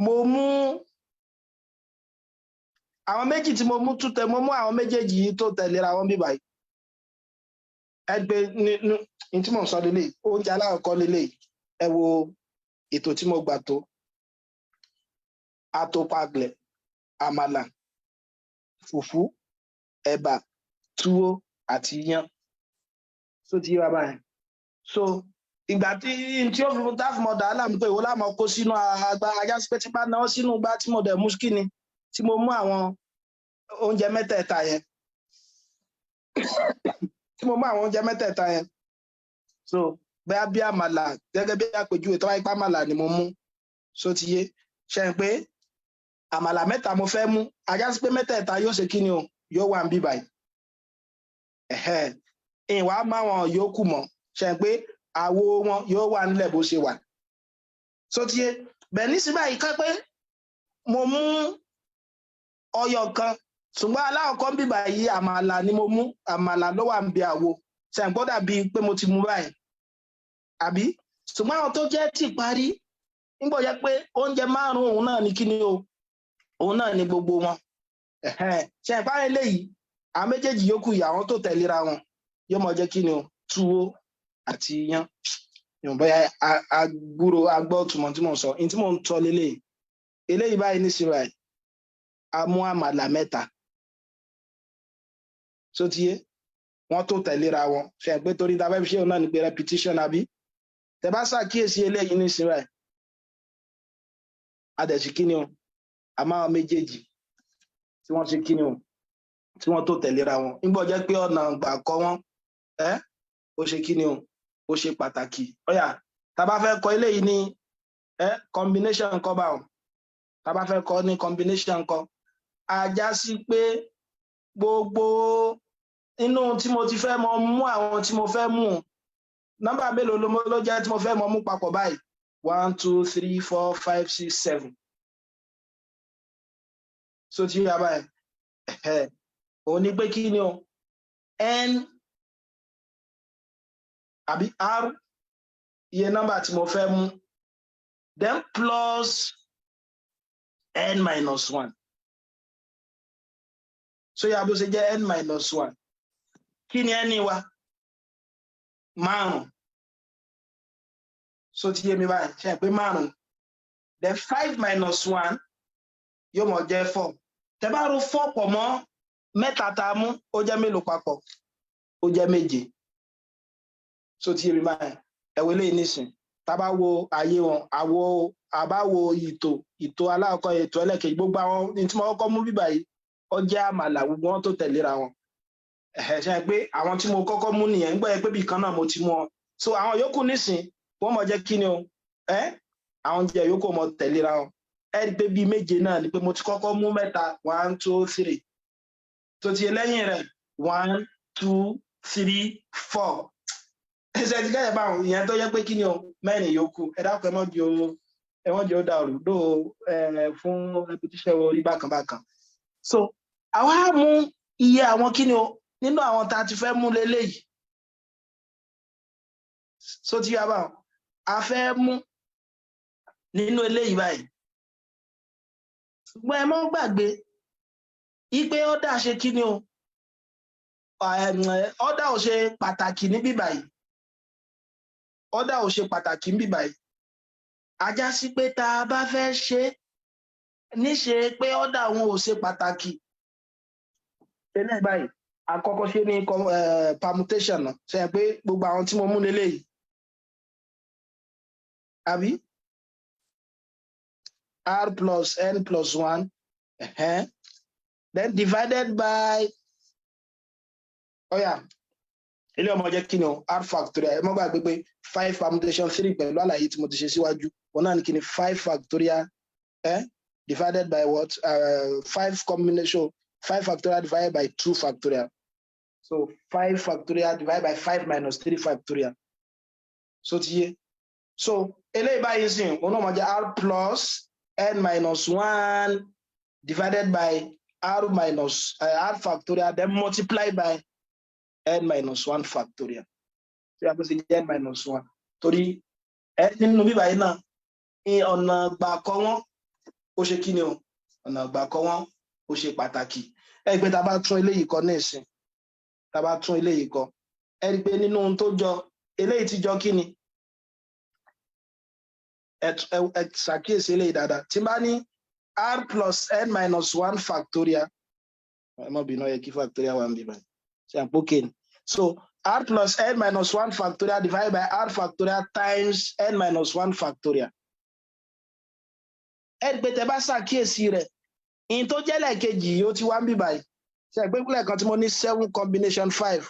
mo mú àwọn méjì tí mo mú tútẹ mo mú àwọn méjèèjì yìí tó tẹ̀léra wọn bíbá yìí ẹgbẹ́ ní tí mo sọ lélẹ̀ oúnjẹ alákọ̀ọ́kọ́ lélẹ̀ ẹ wo ètò tí mo gbà tó àtòpàgbẹ̀ àmàlà fùfú ẹ̀bà túwó àti iyán so ti yé wa báyìí so ìgbà tí ó fi táàfù mọ̀ dáa láàmú pé ìwọ láàmú kó sínú àgbà ajá sí pé tí bá náwó sínú gbá tí mo dẹ̀ mú kí ni tí mo mú àwọn oúnjẹ mẹ́tẹ̀ẹ̀ta yẹn so bẹ́ẹ̀ bí àmàlà gẹ́gẹ́ bí àpèjúwe tó wáyé pàmàlà ni mo mú so ti yé ṣe ń pé àmàlà mẹ́ta mo fẹ́ mú ajá sí pé mẹ́tẹ̀ẹ̀ta yóò ṣe kí ni o yóò wà ń bí báyìí ìwà máa wọn yòókù mọ̀ ṣe ń pé àwo wọn yóò wà nílẹ̀ bó ṣe wà so ti yé bẹ́ẹ̀ nísìnyí báyìí ká pé mo mú ọyọ kan ṣùgbọ́n aláwọ̀kọ́ bíbà yìí àmàlà ni mo mú àmàlà ló wà ń bí àwo ṣàǹgbọ́ dàbí pé mo ti mú báyìí àbí ṣùgbọ́n àwọn tó jẹ́ tì parí nígbà jẹ́ pé oúnjẹ márùn-ún òun náà ní kíni o òun náà ní gbogbo wọn ṣàǹpá eléyìí àwọn méjèèjì yòókù yìí àwọn tó tẹ̀léra wọn yóò mọ̀ jẹ́ kíni o túwó àti iyán ìwọ̀nba agbúrò agbọ́ túmọ̀ tí mò ń sọ ní tí mò ń tọ́ eléyìí báyìí ní síra ẹ̀ a mú àmàlà 3 tó ti yé wọ́n tó tẹ̀léra wọn ṣe pé torí ta fẹ́ fi ṣe òun náà ní pé repetition àbí tẹ bá ṣàkíyèsí eléyìí ní síra ẹ̀ adẹ̀sí kí ni o àmọ́ àwọn méjèèjì tí wọ́n ṣe kí ni o tí wọ́n tó tẹ̀léra wọn nígbà jẹ́ pé ọ̀nà gbà kọ́ wọn ó ṣe kí ni o ó ṣe pàtàkì ọ̀yà tá bá fẹ́ kọ eléyìí ní combination kọ́ bá wọn tá bá fẹ́ kọ ní combination kọ́ ajá sí pé gbogbo inú tí mo ti fẹ́ mọ mú àwọn tí mo fẹ́ mú nọ́mbà mélòó ló jẹ́ tí mo fẹ́ mọ mú papọ̀ báyìí 1 2 3 4 5 6 7 so tí yá báyìí òun ní pé kí ni o n àbí r iye nọ́mbà tí mo fẹ́ mú then plus n minus 1 so yá bó ṣe jẹ́ n minus 1 kí ni ẹni wa 5 so tí yé mi báyìí ṣe pé 5 then 5 minus 1 yóò mọ̀ jẹ́ 4 tẹ́ bá ro 4 pọ̀ mọ́ 3 tá mú ó jẹ́ mélòó papọ̀ ó jẹ́ 7 so tí yé mi báyìí ẹ̀wọ̀ eléyìí nísìn tá bá wo ayé wọn àbáwo ìtò aláàkọ́ ètò ẹlẹ́kẹ̀ẹ́ gbogbo àwọn ní tí mo kọ́kọ́ mú bíbà yìí ó jẹ́ àmàlà gbogbo wọn tó tẹ̀léra wọn ṣe pé àwọn tí mo kọ́kọ́ mú nìyẹn nígbà yẹn pé bí kan náà mo ti mú ọ so àwọn yòókù nísìn wọ́n mọ̀ jẹ́ kí ni o àwọn jẹ́ yòókù mọ̀ tẹ̀léra wọn ẹ rí pé bíi 7 náà ni pé mo ti kọ́kọ́ mú 3 1 2 3 tó ti lẹ́yìn rẹ̀ 1 2 3 4 ẹsẹ̀ ti kẹ́yẹ̀ báwọn ìyẹn tó yẹ pé kí ni o 4 yòókù ẹ dákun ẹ̀wọ̀n jẹ́ ó dà òrù dó fún repetition orí bákan bákan so àwa mú iye àwọn kí ni o nínú àwọn tá a ti fẹ́ mú leléyìí so ti yá báwọn a fẹ́ mú nínú eléyìí báyìí ṣùgbọ́n ẹ mọ́ gbàgbé ipe ọ́dà ṣe kí ni o ọ́dà ò ṣe pàtàkì ní bíbáyìí ọ́dà ò ṣe pàtàkì ní bíbáyìí ajá sí pé tá a bá fẹ́ ṣe níṣe pé ọ́dà wọn ò ṣe pàtàkì eléyìí báyìí àkọ́kọ́ ṣe ní permutation náà ṣe pé gbogbo àwọn tí mo mú leléyìí àbí r plus n plus 1 then divided by ilé ọmọ jẹ́ kí ni o r factorial ẹ mọ́ gbàgbé pé 5 permutation 3 pẹ̀lú àlàyé tí mo ti ṣe síwájú wọn náà ní kí ni 5 factorial divided by what 5 combination 5 factorial divided by 2 factorial so 5 factorial divided by 5 minus 3 factorial so ti yé so eléyìí báyìí sìn wọn náà mọ̀ jẹ́ r plus n minus 1 divided by r minus r factorial then multiplied by n minus 1 factorial so yàtọ̀ sí n minus 1 torí nínú bíbá yìí náà ọ̀nà gbà kọ́ wọn ó ṣe kí ni o ọ̀nà gbà kọ́ wọn ó ṣe pàtàkì ẹ rí pé tá a bá tún eléyìí kọ ní ìsìn tá a bá tún eléyìí kọ ẹ rí pé nínú ohun tó jọ eléyìí ti jọ kí ni ẹ ṣàkíyèsí eléyìí dáadáa tí bá ní r plus n minus 1 factorial ẹ mọ̀ bí náà yẹ kí factorial wà ń bí báyìí ṣe àpòkè ni so r plus n minus 1 factorial divided by r factorial times n minus 1 factorial ẹ rí pé tẹ bá ṣàkíyèsí rẹ̀ in tó jẹ́ lẹ́ẹ̀kejì ó ti wá ń bí báyìí ṣe ìpínlẹ̀ kan tí mo ní 7 combination 5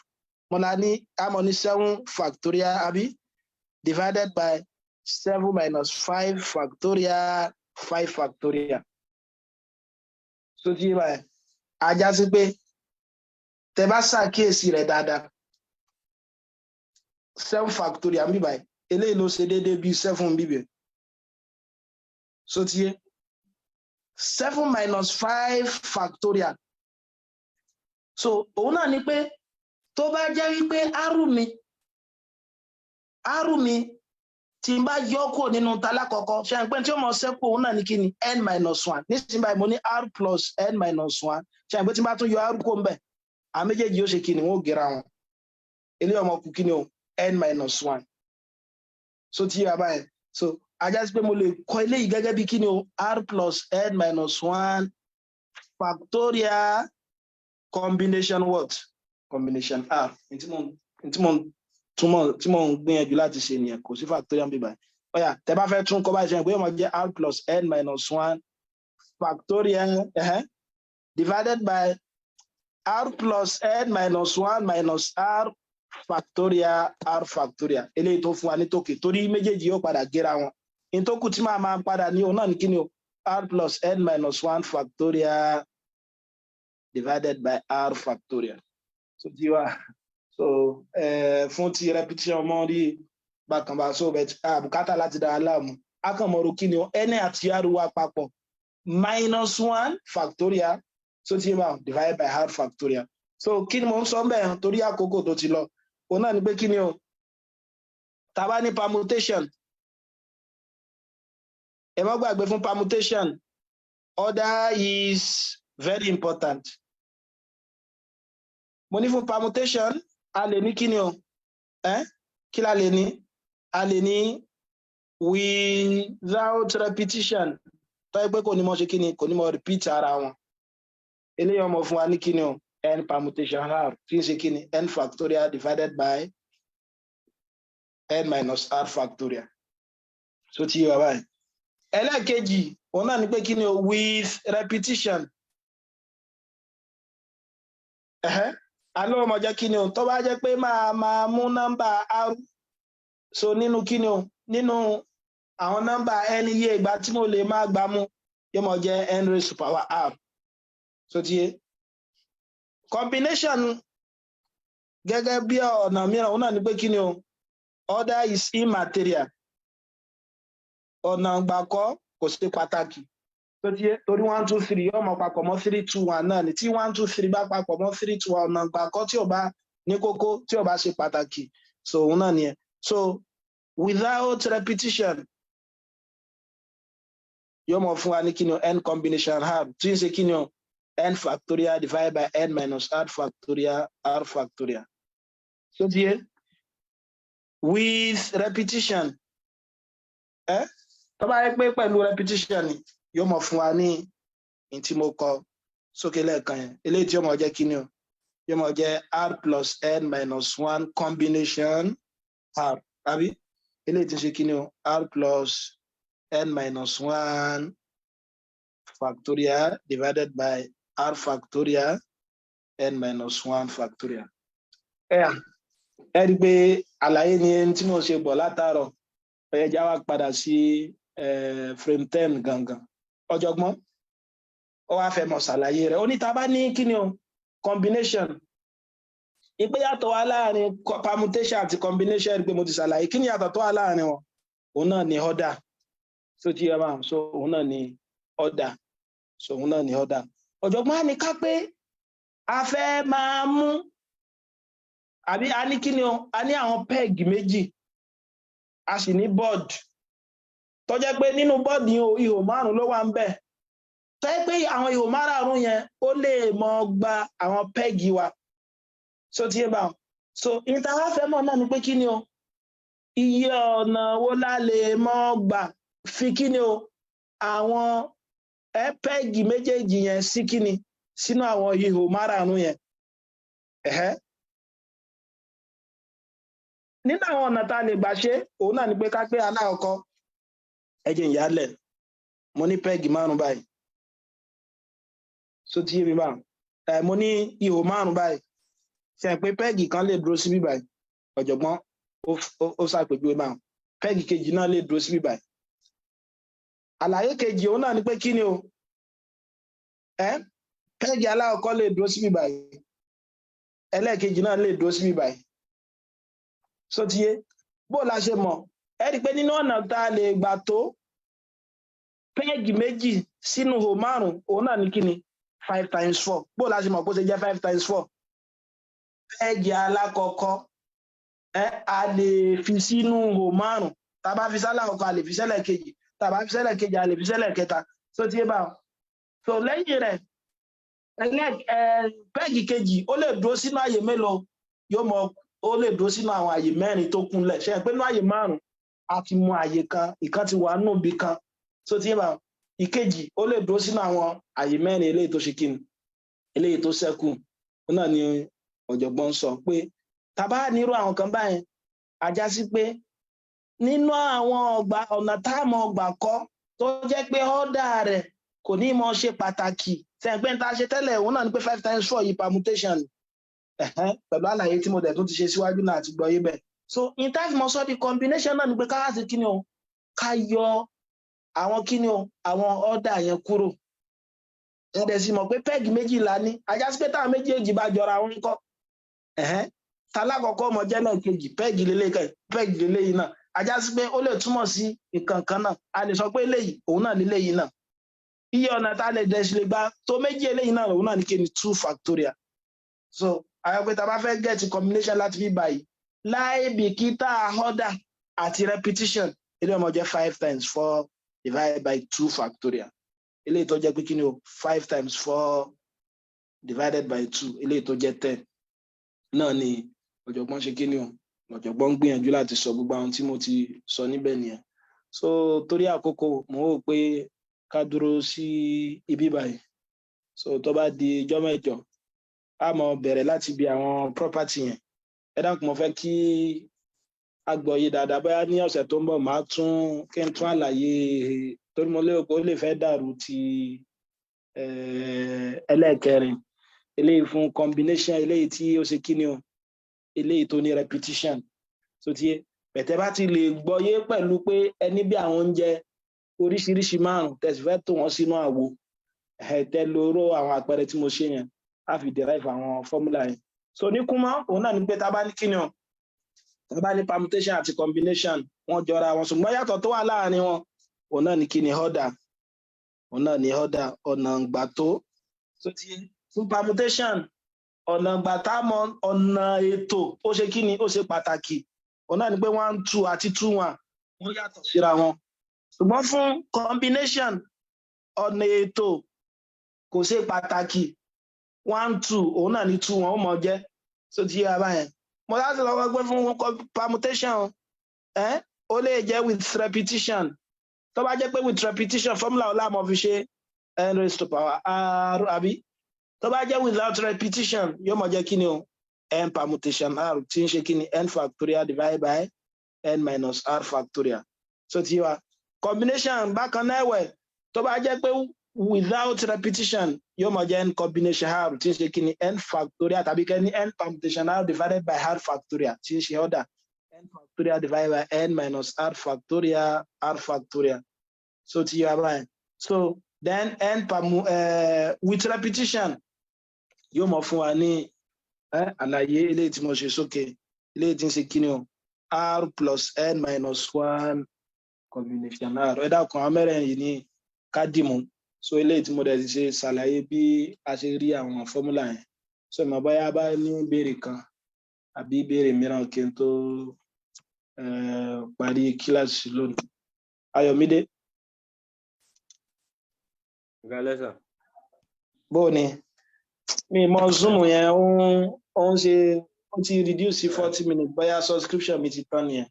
mo náà ní àmọ́ ní 7 factorial àbí divided by 7 minus 5 factorial 5 factorial so tí báyìí ajá sí pé tẹ bá ṣàkíyèsí rẹ̀ dáadáa 7 factorial ń bí báyìí eléyìí ló ṣe déédéé bí 7 bíbẹ̀ so tí 7 minus 5 factorial so òun náà ni pé tó bá jẹ́ wípé arú mi tí n bá yọ kúrò nínú talákọ̀ọ́kọ́ ṣe àpẹ́ tí ó mọ̀ ṣẹ́kù òun náà ní kí ni n minus 1 nísìnyí báyìí mo ní r plus n minus 1 ṣe àpẹ́ tí n bá tún yọ r kó ń bẹ̀ àwọn méjèèjì yóò ṣe kí ni wọ́n ò gẹ́ra wọn ilé ọmọ kù kí ni o n minus 1 so tí yà báyìí so ajá sí pé mo lè kọ eléyìí gẹ́gẹ́ bí kí ni o r plus n minus 1 factorial combination what combination r tí mo ń gbìyànjú láti ṣe nìyẹn kò sí factorial bí báyìí ọ̀yà tẹ́ bá fẹ́ tún kọ báyìí ṣe pé ó máa jẹ́ r plus n minus 1 factorial divided by r plus n minus 1 minus r factorial eléyìí tó fún wa ní tòkè torí méjèèjì yóò padà gẹ́ra wọn in tó kù tí máa padà ní òun náà ní kí ni o r plus n minus 1 factorial divided by r factorial so tí wà so fún ti repetition mọ́ rí bákan bá so bẹ́ẹ̀ àbùkátà láti dára láàmú akànmọ́rò kí ni o n àti r wà papọ̀ minus 1 factorial so tí wà divided by r factorial so kí ni mo ń sọ bẹ́ẹ̀ torí àkókò tó ti lọ òun náà ni pé kí ni o tá bá ní permutation ẹ má gbàgbé fún permutation order is very important mo ní fún permutation a lè ní kí ni o kí la lè ní a lè ní without repetition tó yẹ pé kò ní mọ̀ ṣe kí ni kò ní mọ̀ repeat ara wọn eléyìí ọmọ fún wa ní kí ni o n permutation r tí ń ṣe kí ni n factorial divided by n minus r factorial so tí yíwa báyìí ẹlẹ́ẹ̀kejì òun náà ni pé kí ni o with repetition alọ́ ọmọ jẹ́ kí ni o tó bá jẹ́ pé máa mú nọ́mbà r so nínú kí ni o nínú àwọn nọ́mbà n iye ìgbà tí mo lè máa gbà mú yóò mọ̀ jẹ́ n raised to power r so tí yé combination gẹ́gẹ́ bí ọ̀nà mìíràn òun náà ni pé kí ni o order is immaterial ọ̀nà gbàkọ́ kò sí pàtàkì tó tiẹ̀ torí 1 2 3 yóò mọ̀ papọ̀ mọ́ 3 2 1 náà ni tí 1 2 3 bá papọ̀ mọ́ 3 2 1 ọ̀nà gbàkọ́ tí ò bá ní kókó tí ò bá ṣe pàtàkì so òun náà nìyẹn so without repetition yóò mọ̀ fún wa ní kí ni o n combination r tí ń ṣe kí ni o n factorial divided by n minus r factorial so tiẹ̀ with repetition tó bá yẹ pé pẹ̀lú repetition ni yóò mọ̀ fún wa ní in tí mo kọ sókè lẹ́ẹ̀kan yẹn eléyìí tí yóò mọ̀ jẹ́ kí ni o yóò mọ̀ jẹ́ r plus n minus 1 combination r tàbí eléyìí tí ń ṣe kí ni o r plus n minus 1 factorial divided by r factorial n minus 1 factorial ẹ rí pé àlàyé ni ẹni tí mo ṣe bọ̀ látàárọ̀ ẹ̀yẹ́jà wa padà sí frame 10 gangan ọ̀jọ̀gbọ́n ó wá fẹ́ mọ̀ ṣàlàyé rẹ̀ ó ní tá bá ní kí ni o combination ìpéyàtọ̀ wà láàrin permutation àti combination rí pé mo ti ṣàlàyé kí ni yàtọ̀ tó wà láàrin wọn òun náà ni order so ti yẹ báwọn so òun náà ni order so òun náà ni order ọ̀jọ̀gbọ́n á ní ká pé a fẹ́ máa mú àbí a ní kí ni o a ní àwọn peg méjì a sì ní board tó jẹ́ pé nínú board yìí ihò márùn ló wà ń bẹ̀ tó jẹ́ pé àwọn ihò márùn yẹn ó lè mọ gba àwọn peg wa so tí yé bá so ìta wá fẹ́ mọ̀ náà ni pé kí ni o iye ọ̀nà wo la lè mọ gbà fi kí ni o àwọn peg méjèèjì yẹn sí kí ni sínú àwọn ihò márùn yẹn nínú àwọn ọ̀nà tá a lè gbà ṣe òun náà ni pé ká pé aláàkọ́ ẹjẹ ìyálẹ̀ mo ní pẹ́ẹ̀gì márùn báyìí so tí yé mi báyìí mo ní ihò márùn báyìí ṣe pé pẹ́ẹ̀gì kan lè dúró síbí báyìí ọ̀jọ̀gbọ́n ó ṣàpèjúwe báyìí pẹ́ẹ̀gì kejì náà lè dúró síbí báyìí àlàyé kejì òun náà ni pé kí ni o pẹ́ẹ̀gì aláàkọ́ lè dúró síbí báyìí ẹlẹ́ẹ̀kejì náà lè dúró síbí báyìí so ti yé bó la ṣe mọ̀ ẹ rí pé nínú ọ̀nà tá a lè gbà tó pẹ́ẹ̀gì méjì sínú ihò márùn òun náà ní kí ni 5 times 4 bó la ṣe mọ̀ bó ṣe jẹ́ 5 times 4 pẹ́ẹ̀gì alákọ̀ọ́kọ́ a lè fi sínú ihò márùn tá bá fi sálákọ̀ọ́kọ́ a lè fi sẹ́lẹ̀ kejì tá bá fi sẹ́lẹ̀ kejì a lè fi sẹ́lẹ̀ kẹta so ti yé báwọn so lẹ́yìn rẹ̀ pẹ́ẹ̀gì kejì ó lè dúró sínú àyè mélòó yóò mọ ó lè dúró sínú àwọn àyè mẹ́rin tó kúnlẹ̀ ṣe pé nínú àyè márùn-ún a ti mú àyè kan ìkan ti wà nínú ibi kan tó ti bá ìkejì ó lè dúró sínú àwọn àyè mẹ́rin eléyìí tó ṣe kíni eléyìí tó ṣẹ́kù náà ni ọ̀jọ̀gbọ́n sọ pé tá bá nírú àwọn kan báyẹn ajá sí pé nínú àwọn ọgbà ọ̀nà táàmù ọgbà kọ́ tó jẹ́ pé ọ́dà rẹ̀ kò ní mọ̀ ṣe pàtàkì sẹ́yìn tá a ṣe tẹ́lẹ̀ òun náà ni pé 5 × 4 yìí permutation pẹ̀lú àlàyé tí mo dẹ̀ tún ti ṣe síwájú náà àti gbọ́ yé bẹ̀. So in time mo sọ di combination náà ni pé ká sí kíni o ká yọ àwọn kíni o àwọn ọ́dà yẹn kúrò. ẹ dẹ̀ sì mọ̀ pé pẹ́ẹ̀gì méjìlá ní ajá sí pé táwọn méjèèjì bá jọra wọn kọ́ talákọ̀ọ́kọ́ ọmọ jẹ́ náà kejì pẹ́ẹ̀gì lélẹ́yìí náà ajá sí pé ó lè túmọ̀ sí nǹkan kan náà a lè sọ pé eléyìí òun náà léléyìí náà iye ọ̀nà tá a lè dẹ̀ sí lè gba tó méjì eléyìí náà òun náà ní kíni 2 factorial. So àwọn pé tá a bá fẹ́ get combination láti fi báyìí láì bìkítà order àti repetition ilé ọmọ jẹ́ 5 × 4 divided by 2 factorial ilé tó jẹ́ pé kíni o 5 × 4 divided by 2 ilé tó jẹ́ 10 náà ni ọ̀jọ̀gbọ́n ṣe kíni o ọ̀jọ̀gbọ́n gbìyànjú láti sọ gbogbo àwọn tí mo ti sọ níbẹ̀ nìyẹn. So torí àkókò mo rò pé ká dúró sí ibi báyìí so tó bá di ijọ́ mẹ́jọ a máa bẹ̀rẹ̀ láti bí àwọn property yẹn ẹ dákun mo fẹ́ kí a gbọ́ yé dáadáa bóyá ní ọ̀sẹ̀ tó ń bọ̀ máa tún kí n tún àlàyé torí mo lérò pé ó lè fẹ́ dàrú ti ẹlẹ́ẹ̀kẹrin eléyìí fún combination eléyìí tí ó ṣe kíni o eléyìí tó ní repetition so tí bẹ̀tẹ̀ bá ti lè gbọ́ yé pẹ̀lú pé ẹni bí àwọn oúnjẹ oríṣiríṣi márùn tẹ̀sí fẹ́ tó wọn sínú àwo tẹ lóró àwọn àpẹẹrẹ tí mo ṣe yẹn á fi derive àwọn formula yẹn. So ní kúmọ́ òun náà ní pé tá bá ní kíni o tá bá ní permutation àti combination wọ́n jọra wọn ṣùgbọ́n yàtọ̀ tó wà láàrin wọn òun náà ní kíni order ọ̀nà ìgbà tó so tí fún permutation ọ̀nà ìgbà táàmọ̀ ọ̀nà ètò ó ṣe kíni ó ṣe pàtàkì òun náà ní pé 1 2 àti 2 1 wọ́n yàtọ̀ síra wọn ṣùgbọ́n fún combination ọ̀nà ètò kò ṣe pàtàkì 1 2 òun náà ní 2 wọn ó mọ jẹ́ so tí yára báyẹn mo láti lọ́wọ́ pé fún permutation ó lè jẹ́ with repetition tó bá jẹ́ pé with repetition formula ọlá mọ̀ fi ṣe n raised to power r àbí tó bá jẹ́ without repetition yóò mọ̀ jẹ́ kíni o n permutation r tí ń ṣe kíni n factorial divided by n minus r factorial so tí wá combination bákan náà ẹ̀wẹ̀ tó bá jẹ́ pé without repetition yóò mọ̀ jẹ́ n combination r tí ń ṣe kíni n factorial tàbí kẹ́ni n permutation r divided by r factorial tí ń ṣe order n factorial divided by n minus r factorial so tí wá báyìí so then with repetition yóò mọ̀ fún wa ní àlàyé eléyìí tí mo ṣe sókè eléyìí tí ń ṣe kíni o r plus n minus 1 combination r ẹ dákun àwọn mẹ́rin yìí ní kádìmù so eléyìí tí mo dẹ̀ ti ṣe ṣàlàyé bí a ṣe rí àwọn fọ́múlà yẹn so ìmọ̀ bóyá bá ní ìbéèrè kan àbí ìbéèrè mìíràn kí n tó parí kíláàsì lónìí. Ayọ̀mídé. Galesa. Bó ni mi mọ zoom yẹn ó ń ṣe ó ti reduce sí 40 minutes bóyá subscription mi ti tán nìyẹn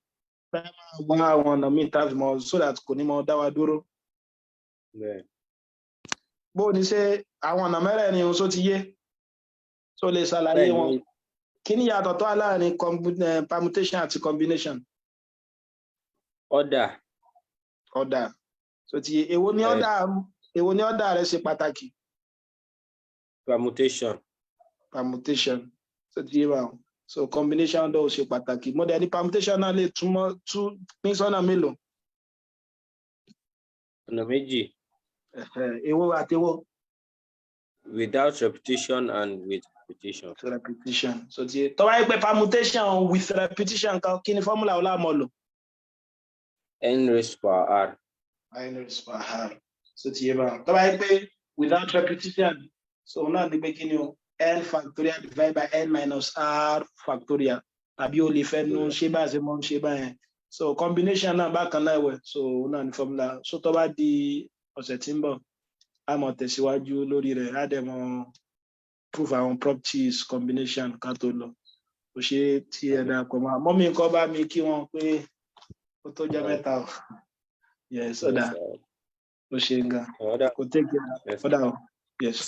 bóyá máa wá àwọn ọ̀nà míì tá a fi mọ so that kò ní mọ dá wa dúró. Bó ni ṣe àwọn ọ̀nà mẹ́rẹ̀ẹ̀rin ohun tó ti yé tó lè ṣàlàyé wọn kí ni yàtọ̀ tó wà láàrin permutation àti combination. Order so ti èwo ni order rẹ̀ ṣe pàtàkì. Permutation so ti yé wa so combination dọ̀ ṣe pàtàkì mo dẹ̀ ní permutation náà lè túmọ̀ pín sọ́nà mélòó. Ọ̀nà méjì. Èwo àti èwo. Without repetition and with repetition. So ti tó bá yẹ pé permutation with repetition kan kí ni formula ọlá mọ̀ lò. N raised to power r. So ti yé wa tó bá yẹ pé without repetition so náà ní pé kí ni o n factorial divided by n minus r factorial tàbí o lè fẹ́ nu ṣé bá ṣe mọ́ ṣe báyẹn so combination náà bákan náà ẹ̀wẹ̀ so náà ní formula so tó bá di ọ̀sẹ̀ tí ń bọ̀ a mọ̀ tẹ̀síwájú lórí rẹ̀ á dẹ̀ mọ̀ prove àwọn properties combination ká tó lọ ó ṣe tí ẹ darapọ̀ mọ́ mọ́mí nǹkan bá mi kí wọ́n pé ó tó jẹ́ mẹ́ta o yes ọ̀dà ó ṣe ń ga kò tẹ́kẹ̀ ọ̀dà o yes.